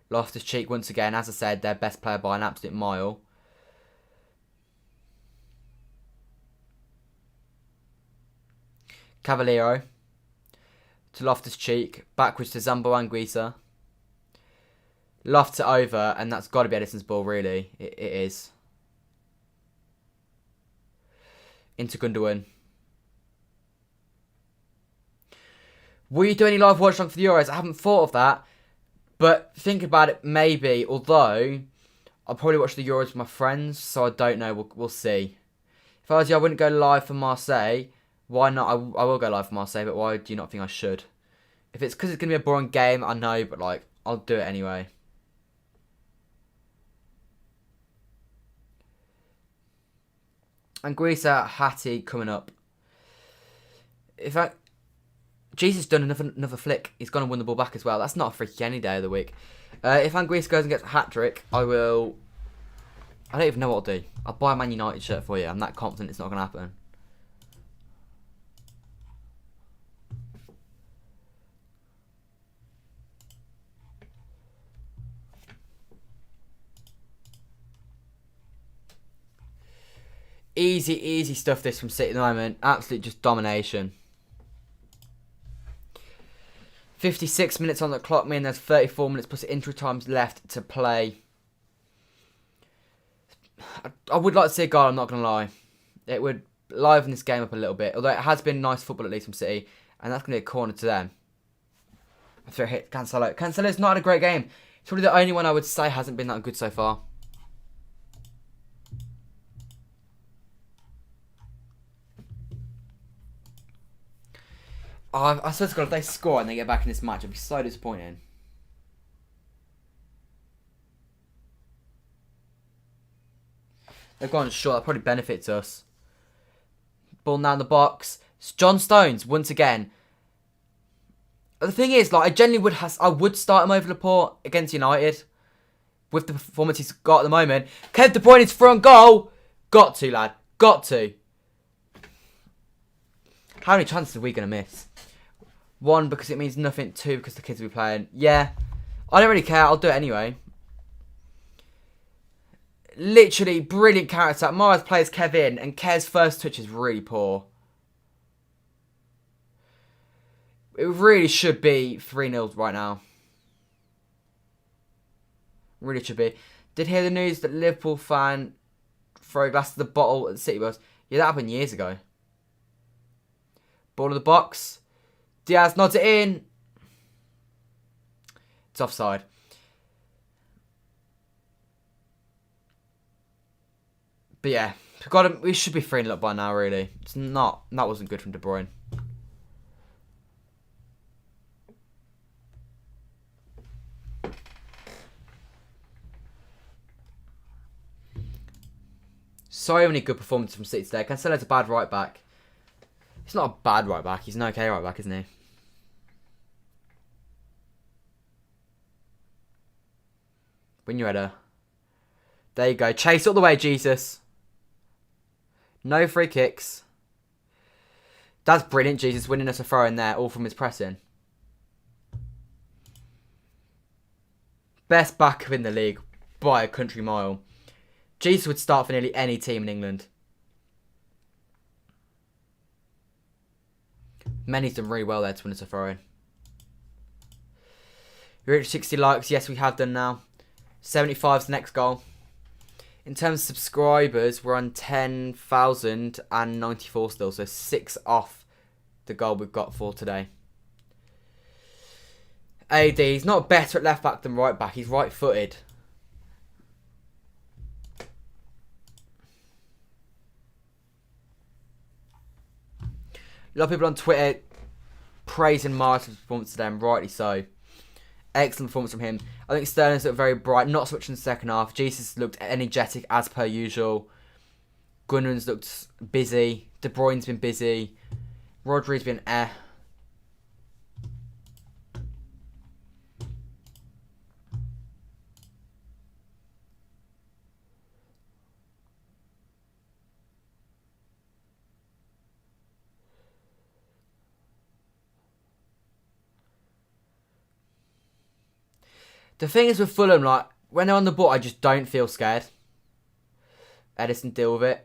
Loftus-Cheek once again. As I said, their best player by an absolute mile. Cavallero. To Loftus-Cheek. Backwards to Zambo Anguissa. Lofts it over, and that's got to be Edison's ball, really. It is. Into Gundogan. Will you do any live watchalong for the Euros? I haven't thought of that. But think about it, maybe. Although, I'll probably watch the Euros with my friends, so I don't know. We'll see. If I was you, I wouldn't go live for Marseille. Why not? I will go live for Marseille, but why do you not think I should? If it's because it's going to be a boring game, I know, but like, I'll do it anyway. Anguissa, Hattie coming up. Jesus done another flick. He's gone and won the ball back as well. That's not a free kick any day of the week. If Anguissa goes and gets a hat-trick, I don't even know what I'll do. I'll buy a Man United shirt for you. I'm that confident it's not going to happen. Easy stuff this from City at the moment. Absolute just domination. 56 minutes on the clock, meaning there's 34 minutes plus injury times left to play. I would like to see a goal, I'm not going to lie. It would liven this game up a little bit. Although it has been nice football at least from City. And that's going to be a corner to them. After a hit, Cancelo. Cancelo's not had a great game. It's probably the only one I would say hasn't been that good so far. Oh, I swear to God, if they score and they get back in this match, it'd be so disappointing. They've gone short. That probably benefits us. Ball now in the box. It's John Stones once again. The thing is, like, I would start him over Laporte against United with the performance he's got at the moment. Kev De Bruyne is front goal. Got to, lad. Got to. How many chances are we going to miss? 1, because it means nothing. 2, because the kids will be playing. Yeah. I don't really care. I'll do it anyway. Literally, brilliant counter-attack. Mahrez plays Kev in, and Kev's first touch is really poor. It really should be 3-0 right now. Really should be. Did hear the news that Liverpool fan throw a glass to the bottle at the City Bus? Yeah, that happened years ago. Ball in the box. Diaz nods it in. It's offside. But yeah, we should be 3-0 up by now, really. It's not. That wasn't good from De Bruyne. So many good performances from City today. Cancelo's a bad right back. He's not a bad right back. He's an okay right back, isn't he? Win your header. There you go. Chase all the way, Jesus. No free kicks. That's brilliant, Jesus, winning us a throw in there, all from his pressing. Best backup in the league by a country mile. Jesus would start for nearly any team in England. Many's done really well there to win us a throw in. We reached 60 likes. Yes, we have done now. 75's the next goal. In terms of subscribers, we're on 10,094 still. So 6 off the goal we've got for today. AD, he's not better at left back than right back. He's right footed. A lot of people on Twitter praising Marston's performance today, and rightly so. Excellent performance from him. I think Sterling's looked very bright, not so much in the second half. Jesus looked energetic as per usual. Gundogan's looked busy. De Bruyne's been busy. Rodri's been The thing is with Fulham, like, when they're on the ball, I just don't feel scared. Edison, deal with it.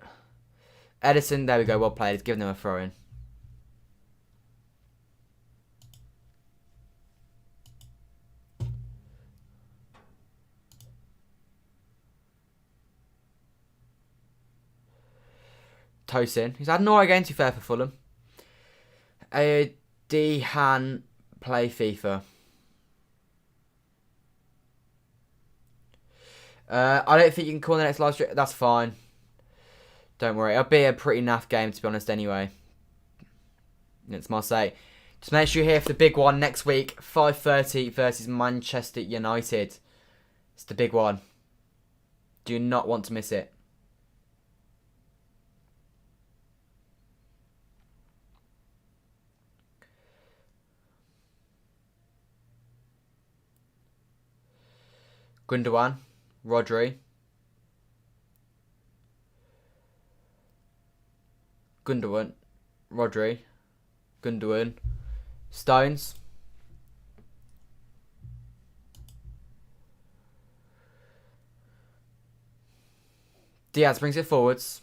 Edison, there we go, well played. He's giving them a throw-in. Tosin, he's had an alright game, to be fair, for Fulham. Han play FIFA. I don't think you can call the next live stream. That's fine. Don't worry. It'll be a pretty naff game, to be honest, anyway. It's Marseille. Just make sure you're here for the big one next week. 5:30 versus Manchester United. It's the big one. Do not want to miss it. Gundogan. Rodri. Gundogan. Rodri. Gundogan. Stones. Diaz brings it forwards.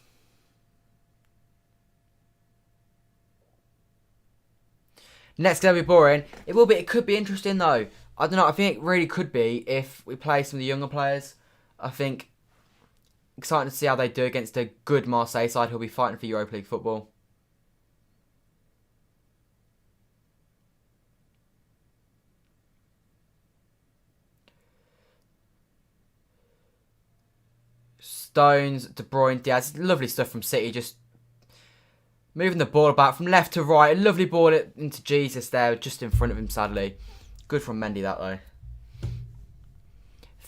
Next going to be boring. It will be. It could be interesting though. I don't know. I think it really could be if we play some of the younger players. I think exciting to see how they do against a good Marseille side who'll be fighting for Europa League football. Stones, De Bruyne, Diaz. Lovely stuff from City. Just moving the ball about from left to right. A lovely ball into Jesus there, just in front of him, sadly. Good from Mendy, that though.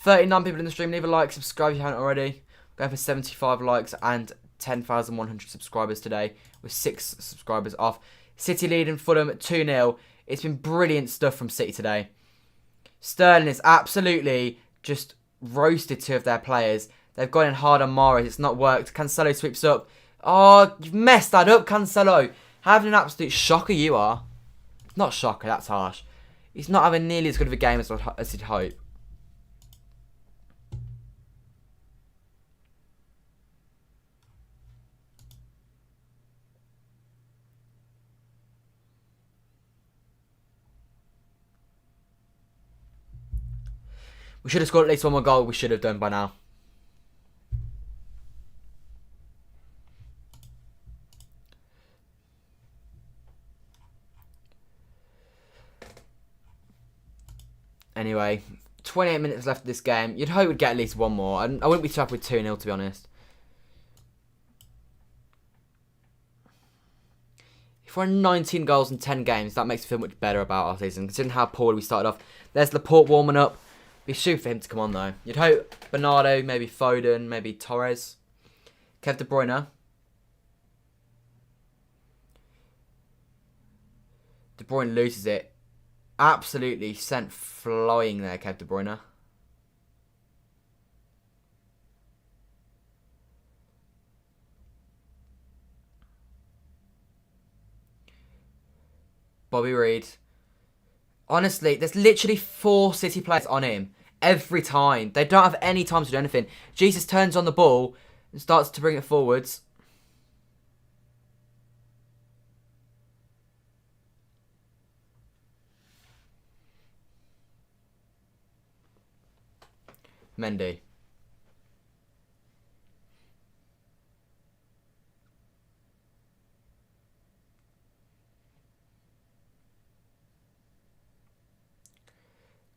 39 people in the stream. Leave a like, subscribe if you haven't already. Going for 75 likes and 10,100 subscribers today, with 6 subscribers off. City leading Fulham 2-0. It's been brilliant stuff from City today. Sterling is absolutely just roasted 2 of their players. They've gone in hard on Mahrez. It's not worked. Cancelo sweeps up. Oh, you've messed that up, Cancelo. Having an absolute shocker you are. Not shocker, that's harsh. He's not having nearly as good of a game as he'd hope. We should have scored at least one more goal. We should have done by now. Anyway, 28 minutes left of this game. You'd hope we'd get at least one more. I wouldn't be too happy with 2-0, to be honest. For 19 goals in 10 games, that makes me feel much better about our season, considering how poorly we started off. There's Laporte warming up. Be stupid for him to come on, though. You'd hope Bernardo, maybe Foden, maybe Torres. Kev De Bruyne. De Bruyne loses it. Absolutely sent flying there, Kev De Bruyne. Bobby Reed. Honestly, there's literally 4 City players on him every time. They don't have any time to do anything. Jesus turns on the ball and starts to bring it forwards. Mendy.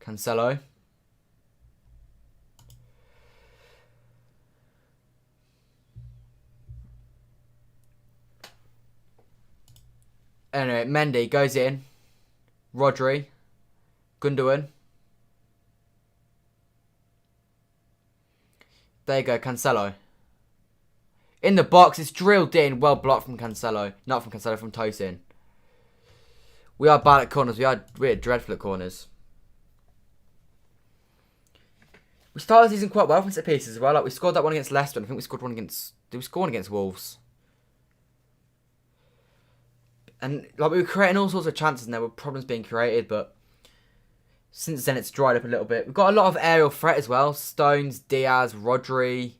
Cancelo. Anyway, Mendy goes in. Rodri. Gundogan. There you go, Cancelo. In the box, it's drilled in. Well blocked from Cancelo. Not from Cancelo, from Tosin. We are bad at corners. We're dreadful at corners. We started the season quite well from set pieces as well. Like, we scored that one against Leicester, and I think we scored one against... Did we score one against Wolves? And like, we were creating all sorts of chances, and there were problems being created, but since then it's dried up a little bit. We've got a lot of aerial threat as well. Stones, Diaz, Rodri,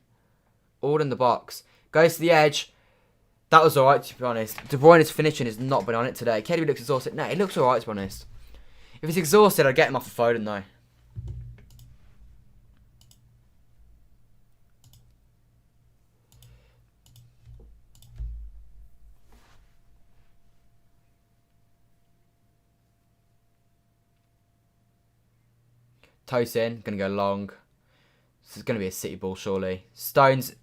all in the box. Goes to the edge. That was alright, to be honest. De Bruyne's finishing has not been on it today. KDB looks exhausted. No, he looks alright, to be honest. If he's exhausted, I'd get him off the Foden, though. Tosin, going to go long. This is going to be a City ball, surely. Stones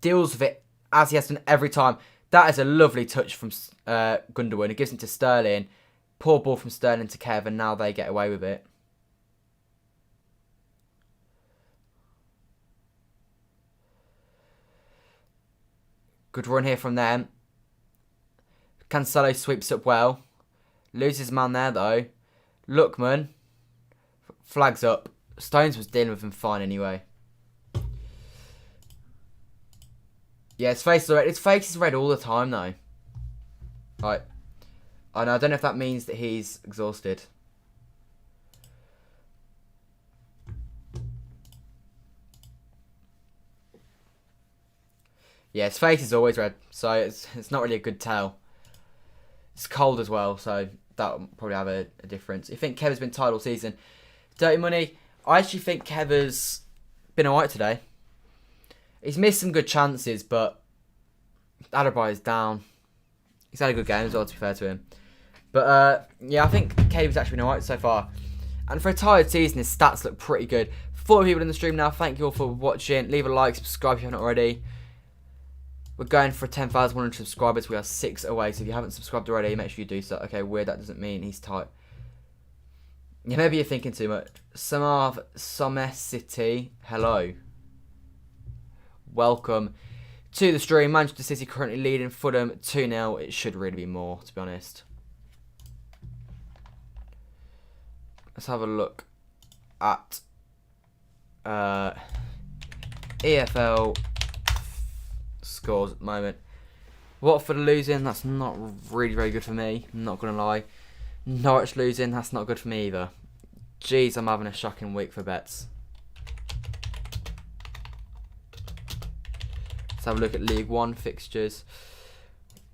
deals with it as he has done every time. That is a lovely touch from Gundogan. It gives it to Sterling. Poor ball from Sterling to Kev, and now they get away with it. Good run here from them. Cancelo sweeps up well. Loses man there, though. Lookman. Flags up. Stones was dealing with him fine anyway. Yeah, his face is red. His face is red all the time though. Right. I don't know if that means that he's exhausted. Yeah, his face is always red, so it's not really a good tell. It's cold as well, so that'll probably have a difference. You think Kevin's been tired all season? Dirty money. I actually think Kevin's been alright today. He's missed some good chances, but Adebayo is down. He's had a good game as well, to be fair to him. But yeah, I think Kevin's actually been alright so far. And for a tired season, his stats look pretty good. 40 people in the stream now. Thank you all for watching. Leave a like, subscribe if you haven't already. We're going for 10,100 subscribers. We are 6 away, so if you haven't subscribed already, make sure you do so. Okay, weird, that doesn't mean he's tight. Yeah, maybe you're thinking too much. Samav Somecity, hello. Welcome to the stream. Manchester City currently leading Fulham 2-0. It should really be more, to be honest. Let's have a look at EFL scores at the moment. Watford losing, that's not really very good for me, I'm not going to lie. Norwich losing, that's not good for me either. Jeez, I'm having a shocking week for bets. Let's have a look at League One fixtures.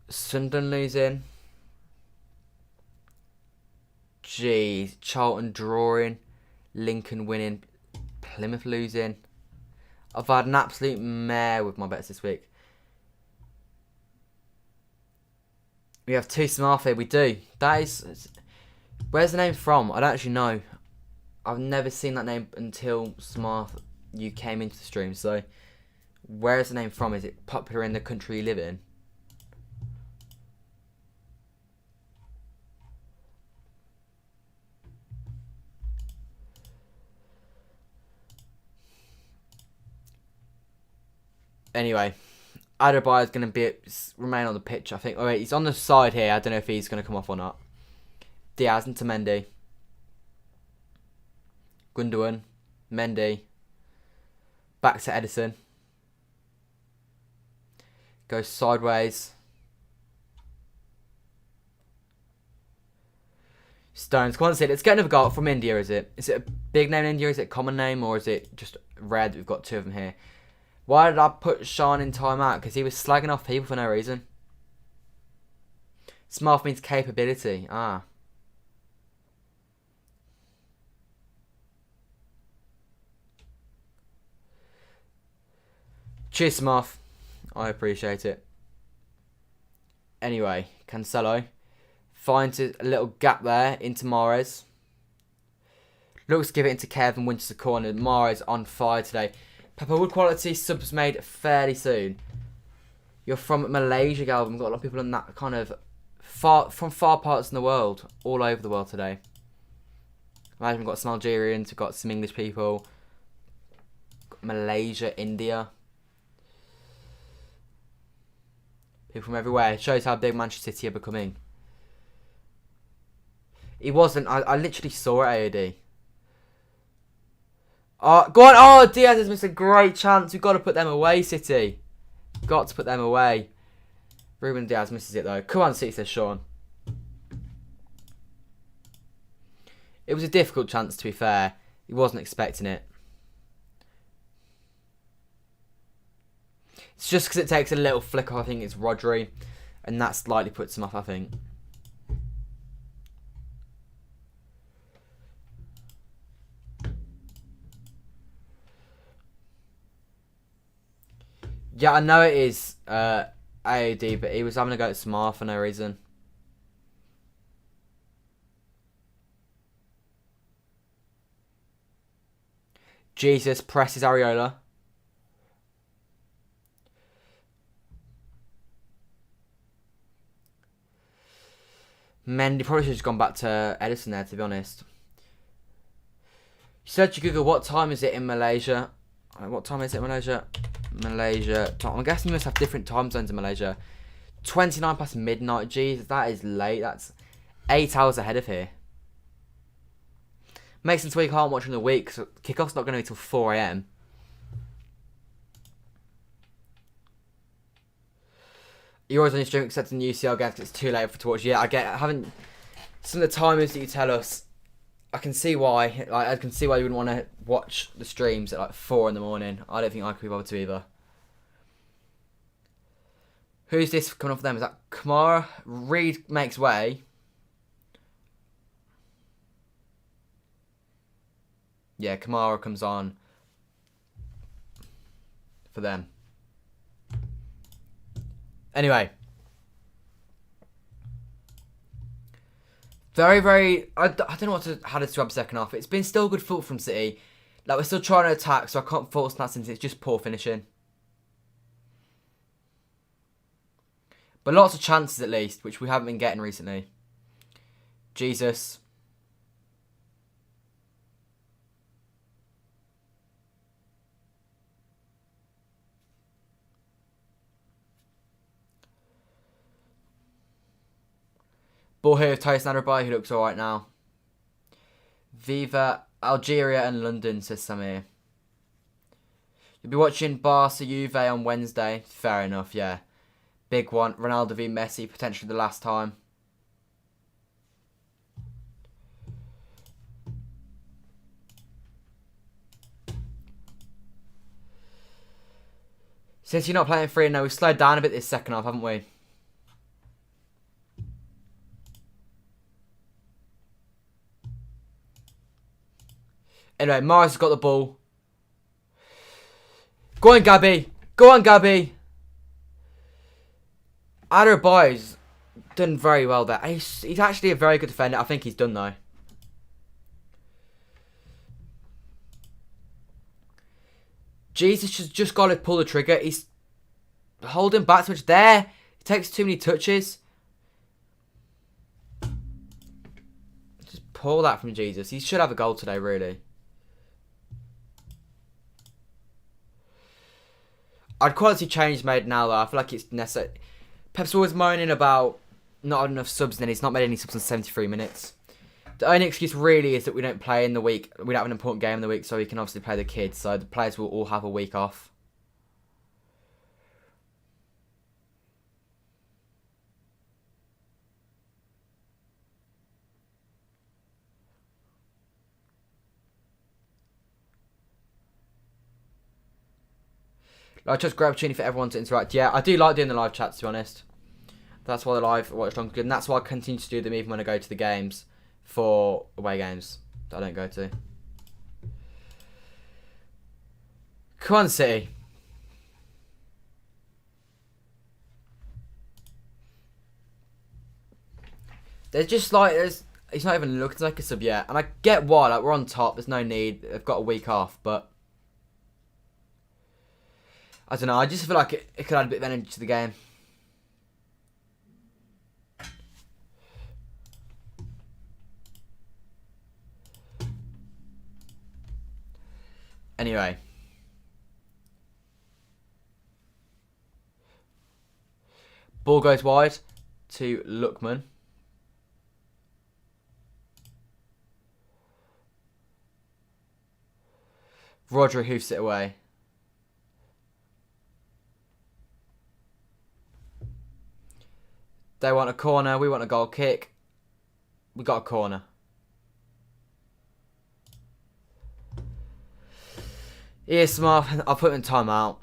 Sunderland losing. Jeez, Charlton drawing. Lincoln winning. Plymouth losing. I've had an absolute mare with my bets this week. We have two Smart here, we do. That is... Where's the name from? I don't actually know. I've never seen that name until Smart, you came into the stream. So, where is the name from? Is it popular in the country you live in? Anyway, Adebayo is going to remain on the pitch, I think. Oh, wait, he's on the side here. I don't know if he's going to come off or not. Diaz into Mendy. Gundogan. Mendy. Back to Edison. Goes sideways. Stones. Come on, let's get another goal from India, is it? Is it a big name in India? Is it a common name? Or is it just rare that we've got two of them here? Why did I put Sean in timeout? Because he was slagging off people for no reason. Smart means capability. Ah. Cheers, Smurf. I appreciate it. Anyway, Cancelo finds a little gap there into Mahrez. Looks to give it into Kevin, wins the corner. Mahrez on fire today. Pepper Wood quality subs made fairly soon. You're from Malaysia, Galvin. We've got a lot of people in that kind of from far parts in the world, all over the world today. Imagine we've got some Algerians, we've got some English people, Malaysia, India. People from everywhere. It shows how big Manchester City are becoming. He wasn't. I literally saw it, AOD. Oh, go on. Oh, Diaz has missed a great chance. We've got to put them away, City. Got to put them away. Ruben Diaz misses it, though. Come on, City, says Sean. It was a difficult chance, to be fair. He wasn't expecting it. It's just because it takes a little flick off. I think it's Rodri. And that slightly puts him off, I think. Yeah, I know it is AOD, but he was having a go at Smart for no reason. Jesus presses Areola. Mendy probably should have just gone back to Edison there, to be honest. Search Google, what time is it in Malaysia? What time is it in Malaysia? Malaysia. I'm guessing you must have different time zones in Malaysia. 29 past midnight. Jeez, that is late. That's 8 hours ahead of here. Makes sense why you can't watch in the week, because kickoff's not going to be till 4 AM. You're always on your stream except in UCL games because it's too late to watch. Yeah, I haven't. Some of the timers that you tell us, I can see why. Like, I can see why you wouldn't want to watch the streams at like 4 in the morning. I don't think I could be bothered to either. Who's this coming off them? Is that Kamara? Reed makes way. Yeah, Kamara comes on for them. Anyway. Very, very... I don't know how to describe the second half. It's been still good football from City. Like, we're still trying to attack, so I can't fault that since it's just poor finishing. But lots of chances, at least, which we haven't been getting recently. Jesus. Ball here with Tyson Adebayo, who looks alright now. Viva Algeria and London, says Samir. You'll be watching Barca Juve on Wednesday. Fair enough, yeah. Big one. Ronaldo v Messi, potentially the last time. Since you're not playing free now, we've slowed down a bit this second half, haven't we? Anyway, Mahrez has got the ball. Go on, Gabby. Go on, Gabby. Adebayo's done very well there. He's actually a very good defender. I think he's done, though. Jesus has just got to pull the trigger. He's holding back too much there. He takes too many touches. Just pull that from Jesus. He should have a goal today, really. I'd quite see changes made now, though. I feel like it's necessary. Pep's always moaning about not having enough subs, and then he's not made any subs in 73 minutes. The only excuse really is that we don't play in the week. We don't have an important game in the week, so we can obviously play the kids. So the players will all have a week off. Like, just great opportunity for everyone to interact. Yeah, I do like doing the live chats, to be honest. That's why the live Watchalong is good, and that's why I continue to do them even when I go to the games for away games that I don't go to. Come on, City. They're just like, he's not even looking like a sub yet. And I get why, like, we're on top, there's no need, they've got a week off, but I don't know, I just feel like it could add a bit of energy to the game. Anyway. Ball goes wide to Lookman. Rodri hoofs it away. They want a corner, we want a goal kick. We got a corner. Yeah, Smart, I'll put him in timeout.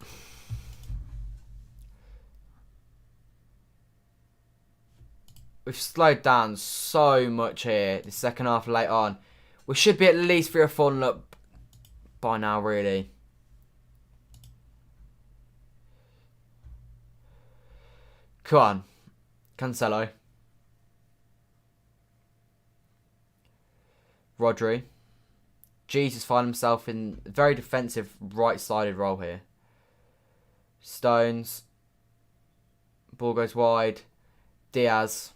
We've slowed down so much here. The second half late on. We should be at least 3 or 4 up by now, really. Come on. Cancelo. Rodri. Jesus finds himself in a very defensive right-sided role here. Stones. Ball goes wide. Diaz.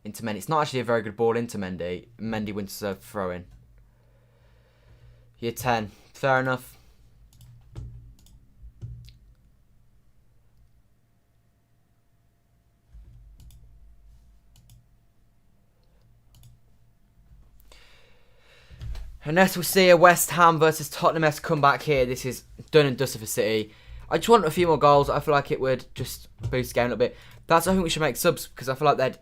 Into Mendy. It's not actually a very good ball into Mendy. Mendy wins a throw-in. Year 10. Fair enough. Unless we see a West Ham versus Tottenham-esque comeback here, this is done and dusted for City. I just want a few more goals. I feel like it would just boost the game a little bit. That's why I think we should make subs, because I feel like they'd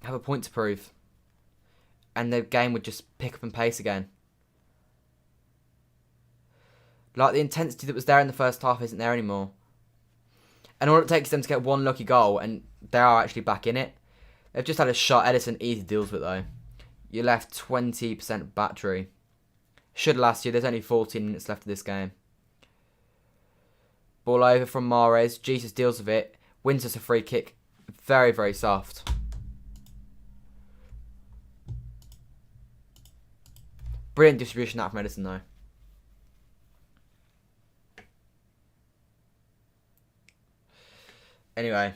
have a point to prove. And the game would just pick up and pace again. Like, the intensity that was there in the first half isn't there anymore. And all it takes is them to get one lucky goal, and they are actually back in it. They've just had a shot. Edison easy deals with it, though. You're left 20% battery. Should last you. There's only 14 minutes left of this game. Ball over from Mahrez. Jesus deals with it. Wins us a free kick. Very, very soft. Brilliant distribution out from Edison, though. Anyway.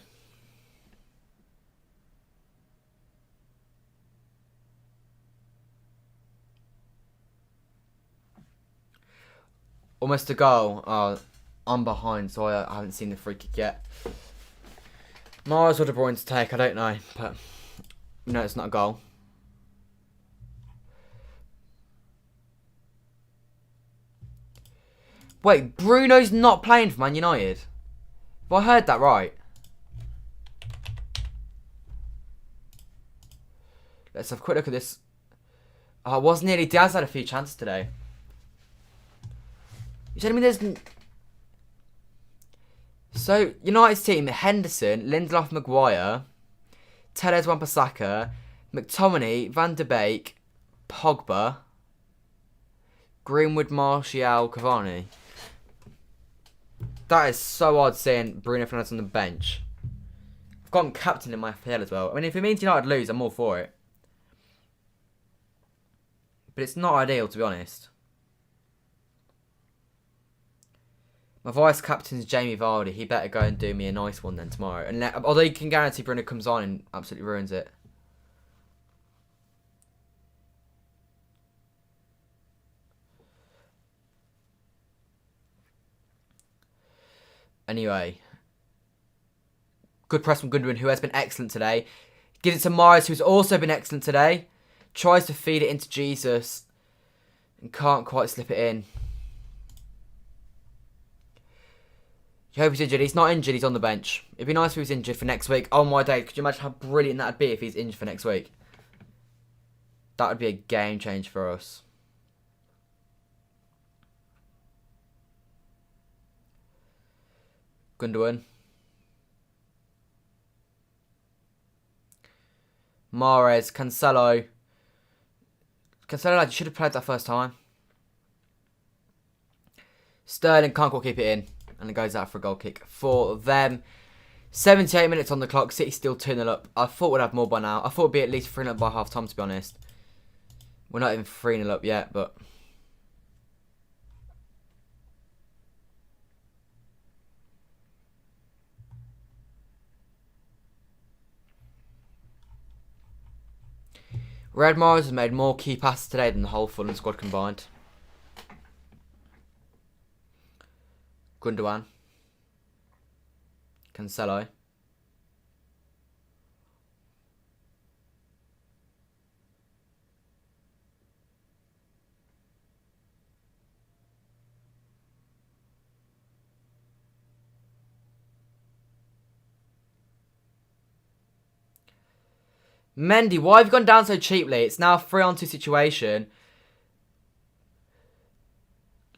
Almost a goal. Oh, I'm behind, so I haven't seen the free kick yet. Mahrez or De Bruyne to take, I don't know. But no, it's not a goal. Wait, Bruno's not playing for Man United? Have I heard that right? Let's have a quick look at this. Oh, it was nearly Diaz had a few chances today. You telling me there's... So, United's team, Henderson, Lindelof, Maguire, Telles, Wan-Bissaka, McTominay, Van der Beek, Pogba, Greenwood, Martial, Cavani. That is so odd seeing Bruno Fernandes on the bench. I've got him captain in my FPL as well. I mean, if it means United lose, I'm all for it. But it's not ideal, to be honest. My vice captain's Jamie Vardy. He better go and do me a nice one then tomorrow. And although you can guarantee Bruno comes on and absolutely ruins it. Anyway. Good press from Gundogan, who has been excellent today. Gives it to Morris, who's also been excellent today. Tries to feed it into Jesus. And can't quite slip it in. You hope he's injured. He's not injured, he's on the bench. It'd be nice if he was injured for next week. Oh my day, could you imagine how brilliant that'd be if he's injured for next week? That would be a game change for us. Gundogan. Mahrez, Cancelo. Cancelo, lad, you should have played that first time. Sterling can't quite keep it in. And it goes out for a goal kick for them. 78 minutes on the clock. City still 2-0 up. I thought we'd have more by now. I thought it'd be at least 3-0 up by half time, to be honest. We're not even 3-0 up yet, but... Red Mahrez has made more key passes today than the whole Fulham squad combined. Gundogan. Cancelo. Mendy, why have you gone down so cheaply? It's now a 3-on-2 situation.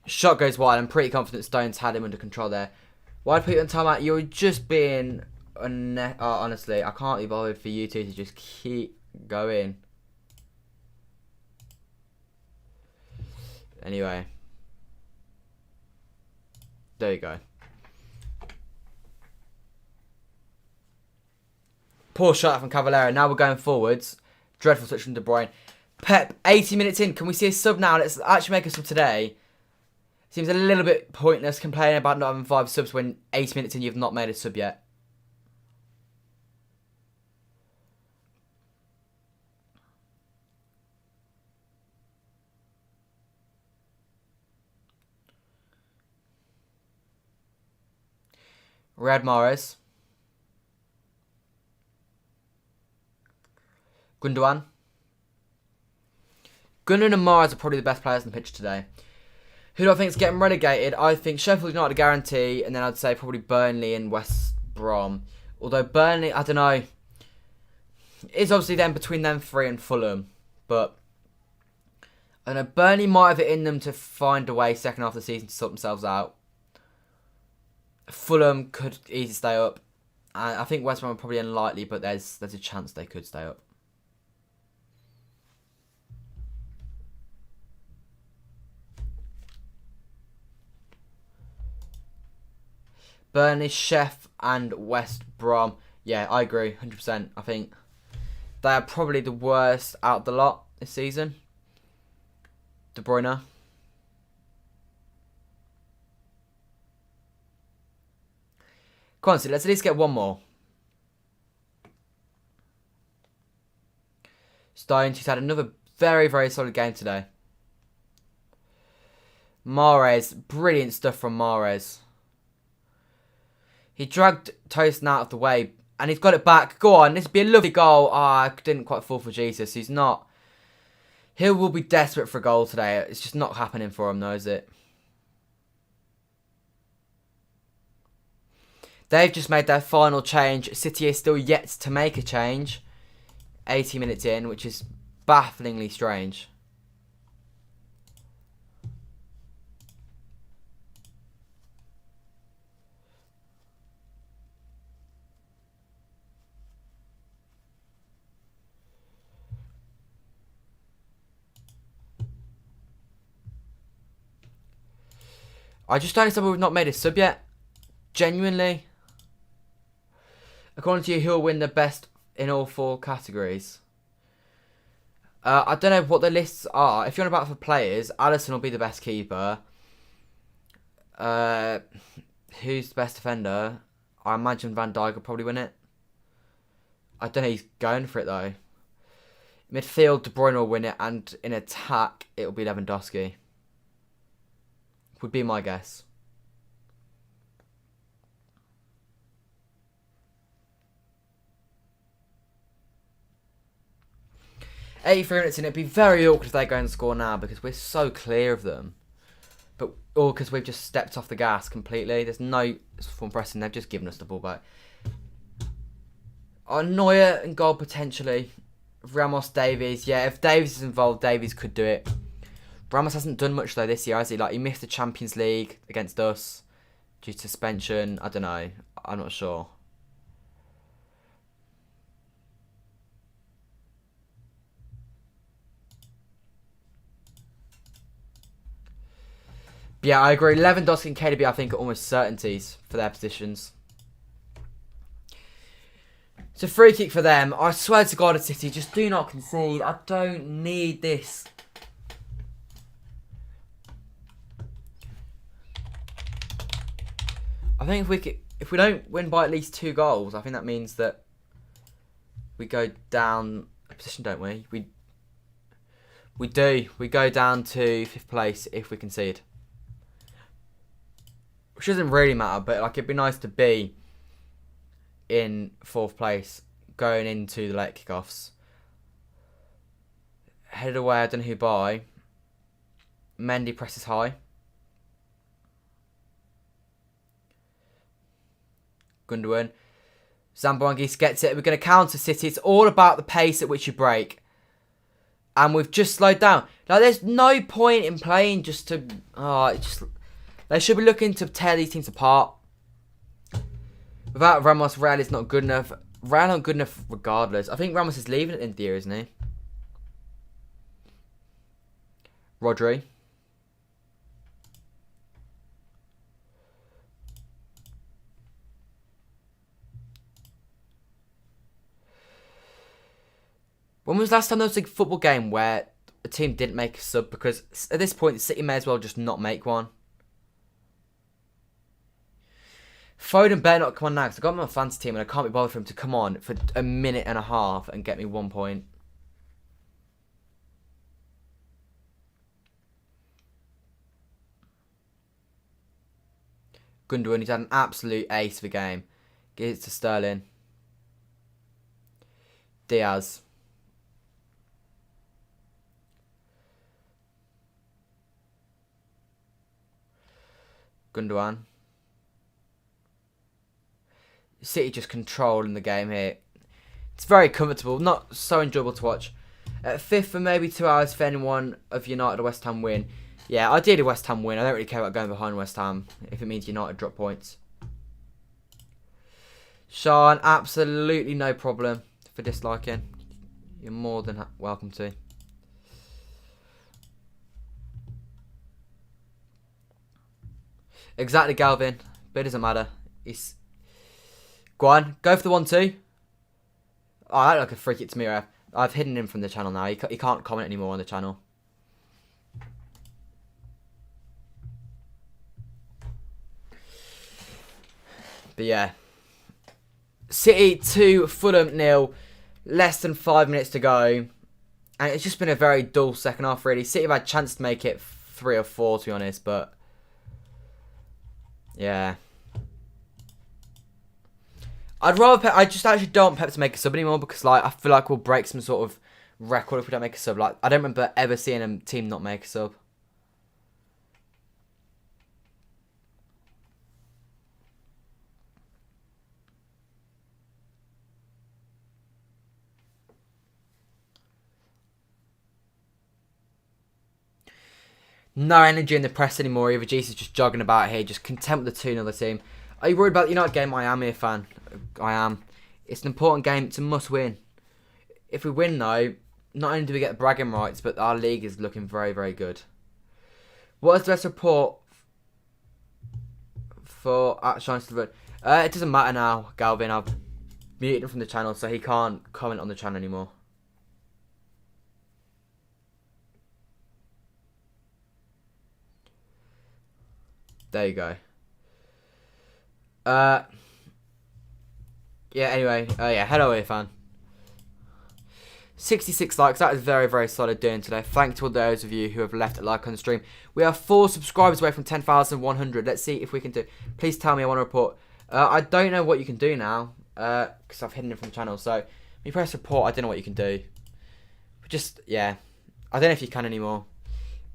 Shot goes wide. I'm pretty confident Stones had him under control there. Why'd I put you on timeout? You're just being... honestly, I can't be bothered for you two to just keep going. Anyway. There you go. Poor shot from Cavallero. Now we're going forwards. Dreadful touch from De Bruyne. Pep, 80 minutes in. Can we see a sub now? Let's actually make a sub today. Seems a little bit pointless complaining about not having 5 subs when 80 minutes in you've not made a sub yet. Riyad Mahrez. Gundogan. Gundogan and Mahrez are probably the best players on the pitch today. Who do I think is getting relegated? I think Sheffield United a guarantee, and then I'd say probably Burnley and West Brom. Although Burnley, I don't know. It's obviously then between them 3 and Fulham. But I don't know, Burnley might have it in them to find a way second half of the season to sort themselves out. Fulham could easily stay up. I think West Brom are probably unlikely, but there's a chance they could stay up. Burnley, Chef and West Brom. Yeah, I agree, 100%. I think they are probably the worst out of the lot this season. De Bruyne. Come on, so let's at least get one more. Stones, who's had another very, very solid game today. Mahrez, brilliant stuff from Mahrez. He dragged Tosin out of the way, and he's got it back. Go on, this would be a lovely goal. I didn't quite fall for Jesus. He's not. He will be desperate for a goal today. It's just not happening for him, though, is it? They've just made their final change. City is still yet to make a change. 80 minutes in, which is bafflingly strange. I just don't understand why we've not made a sub yet. Genuinely. According to you, who will win the best in all 4 categories? I don't know what the lists are. If you're on about for players, Alisson will be the best keeper. Who's the best defender? I imagine Van Dijk will probably win it. I don't know, he's going for it though. Midfield, De Bruyne will win it, and in attack, it'll be Lewandowski. Would be my guess. 83 minutes in, it'd be very awkward if they go and score now because we're so clear of them. Or because we've just stepped off the gas completely. There's no form pressing. They've just given us the ball back. Neuer and goal potentially. Ramos, Davies. Yeah, if Davies is involved, Davies could do it. Ramos hasn't done much though this year, has he? Like, he missed the Champions League against us due to suspension. I don't know. I'm not sure. Yeah, I agree. Lewandowski and KDB, I think, are almost certainties for their positions. It's a free kick for them. I swear to God, City, just do not concede. I don't need this. I think if we don't win by at least 2 goals, I think that means that we go down a position, don't we? We do. We go down to 5th place if we concede. Which doesn't really matter, but like, it'd be nice to be in 4th place going into the late kickoffs. Headed away, I don't know who by. Mendy presses high. Gundogan. Zamboangis gets it. We're going to counter City. It's all about the pace at which you break. And we've just slowed down. Like, there's no point in playing just to... They should be looking to tear these teams apart. Without Ramos, Real is not good enough. Real not good enough regardless. I think Ramos is leaving at the end of the year, isn't he? Rodri. When was the last time there was a football game where a team didn't make a sub? Because at this point, City may as well just not make one. Foden better not come on now, because I've got my fantasy team and I can't be bothered for him to come on for a minute and a half and get me 1 point. Gundogan, he's had an absolute ace of a game. Gives it to Sterling. Diaz. Gundogan. City just controlling the game here. It's very comfortable, not so enjoyable to watch. At 5th for maybe 2 hours if anyone of United or West Ham win. Yeah, ideally West Ham win. I don't really care about going behind West Ham if it means United drop points. Sean, absolutely no problem for disliking. You're more than welcome to. Exactly, Galvin. But it doesn't matter. Go on, go for the 1-2. Oh, that looked like a free kick to me, ref. I've hidden him from the channel now. He can't comment anymore on the channel. But yeah. City 2, Fulham 0. Less than 5 minutes to go. And it's just been a very dull second half, really. City have had a chance to make it 3 or 4, to be honest. But yeah. I'd rather Pep. I just actually don't want Pep to make a sub anymore because, like, I feel like we'll break some sort of record if we don't make a sub. Like, I don't remember ever seeing a team not make a sub. No energy in the press anymore. Either Jesus just jogging about here, just content with the 2-0 team. Are you worried about the United game? I am here, fan. I am. It's an important game. It's a must win. If we win, though, not only do we get the bragging rights, but our league is looking very, very good. What is the best report for Shine to the Road? It doesn't matter now, Galvin. I've muted him from the channel, so he can't comment on the channel anymore. There you go. Yeah, anyway. Yeah, hello here, fan. 66 likes. That is very, very solid doing today. Thank to all those of you who have left a like on the stream. We are 4 subscribers away from 10,100. Let's see if we can do... Please tell me, I want to report. I don't know what you can do now. Because I've hidden it from the channel. So, when you press report, I don't know what you can do. Just, yeah. I don't know if you can anymore.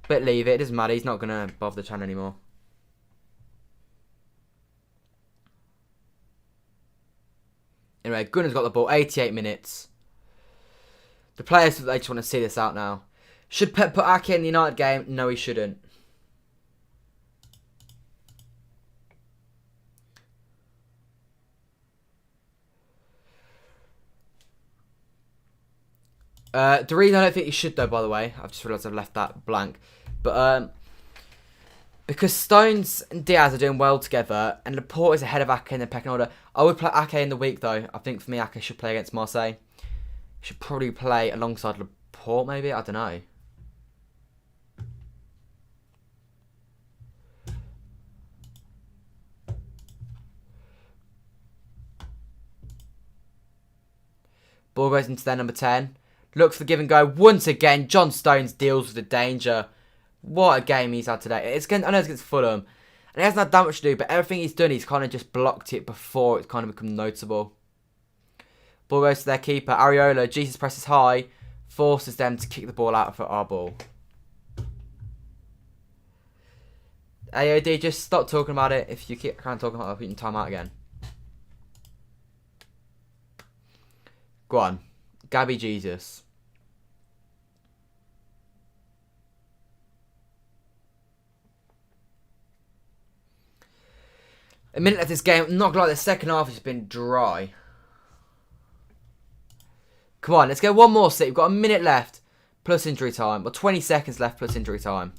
But leave it. It doesn't matter. He's not going to bother the channel anymore. Anyway, Gunnar's got the ball. 88 minutes. The players, they just want to see this out now. Should Pep put Ake in the United game? No, he shouldn't. The reason I don't think he should, though, by the way, I've just realised I've left that blank. But because Stones and Diaz are doing well together, and Laporte is ahead of Ake in the pecking order, I would play Ake in the week, though. I think for me, Ake should play against Marseille. He should probably play alongside Laporte, maybe? I don't know. Ball goes into their number 10. Looks for give and go once again. John Stones deals with the danger. What a game he's had today. I know it's against Fulham. And he hasn't had that much to do, but everything he's done, he's kind of just blocked it before it's kind of become noticeable. Ball goes to their keeper, Areola. Jesus presses high. Forces them to kick the ball out for our ball. AOD, just stop talking about it. If you keep kind of talking about it, I'll put you in time out again. Go on. Gabby Jesus. A minute left this game. Not like the second half has been dry. Come on, let's get one more set. We've got a minute left plus injury time. Or 20 seconds left plus injury time.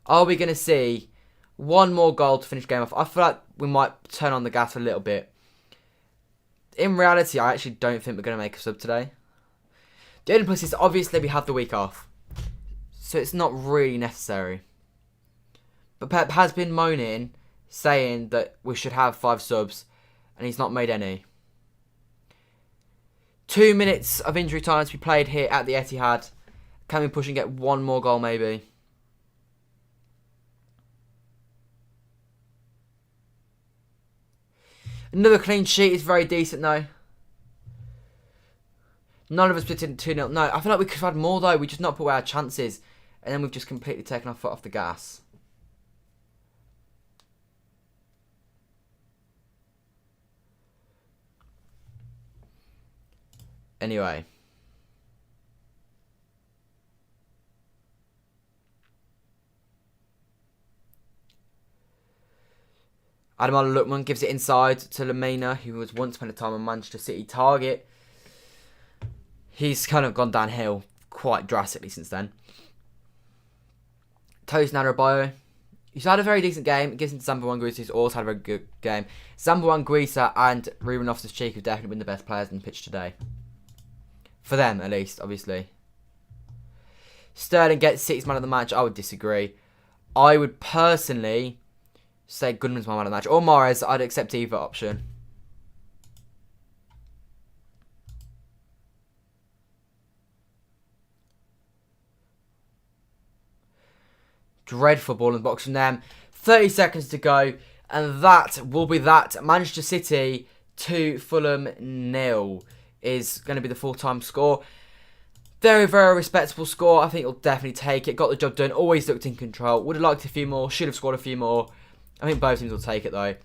Are we going to see one more goal to finish the game off? I feel like we might turn on the gas a little bit. In reality, I actually don't think we're going to make a sub today. The only plus is obviously we have the week off. So it's not really necessary. But Pep has been moaning, saying that we should have 5 subs. And he's not made any. 2 minutes of injury time to be played here at the Etihad. Can we push and get one more goal maybe? Another clean sheet is very decent though. None of us split in 2-0. No, I feel like we could have had more though. We just not put away our chances. And then we've just completely taken our foot off the gas. Anyway. Ademola Lookman gives it inside to Lamina, who was once upon a time a Manchester City target. He's kind of gone downhill quite drastically since then. Tosin Adebayo. He's had a very decent game. It gives him to Zambo Anguissa, who's also had a very good game. Zambo Anguissa and Ruben Loftus-Cheek have definitely been the best players on the pitch today. For them, at least, obviously. Sterling gets City's man of the match. I would disagree. I would personally say Goodman's my man of the match. Or Mahrez. I'd accept either option. Dreadful ball in the box from them. 30 seconds to go. And that will be that. Manchester City 2, Fulham 0 is going to be the full-time score. Very, very respectable score. I think he'll definitely take it. Got the job done. Always looked in control. Would have liked a few more. Should have scored a few more. I think both teams will take it though.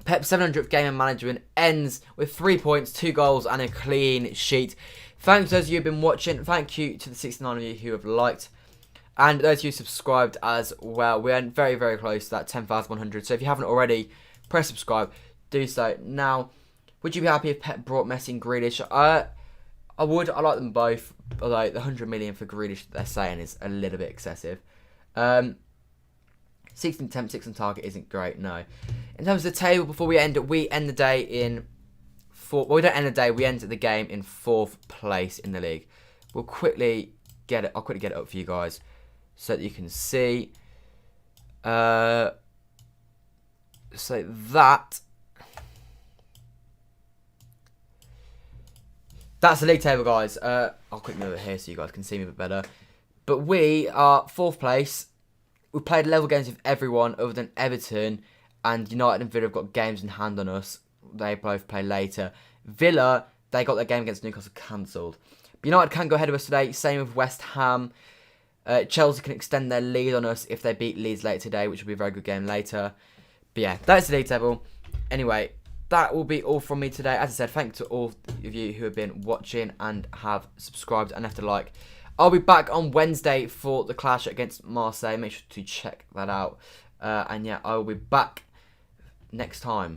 Pep's 700th game in management ends with 3 points, 2 goals and a clean sheet. Thanks to those of you who have been watching. Thank you to the 69 of you who have liked. And those of you subscribed as well. We're very, very close to that 10,100. So if you haven't already, press subscribe. Do so. Now, would you be happy if Pep brought Messi and Grealish? I would. I like them both. Although the 100 million for Grealish that they're saying is a little bit excessive. 16 attempt, 6 on target isn't great, no. In terms of the table, before we end the day in 4th. Well, we don't end the day. We end the game in 4th place in the league. We'll quickly get it. I'll quickly get it up for you guys so that you can see. So that's the league table, guys. I'll quickly move it here so you guys can see me a bit better. But we are 4th place. We played level games with everyone other than Everton, and United and Villa have got games in hand on us. They both play later. Villa they got their game against Newcastle cancelled. But United can go ahead of us today. Same with West Ham. Chelsea can extend their lead on us if they beat Leeds later today, which will be a very good game later. But yeah, that's the league table. Anyway, that will be all from me today. As I said, thanks to all of you who have been watching and have subscribed and left a like. I'll be back on Wednesday for the clash against Marseille. Make sure to check that out. And yeah, I will be back next time.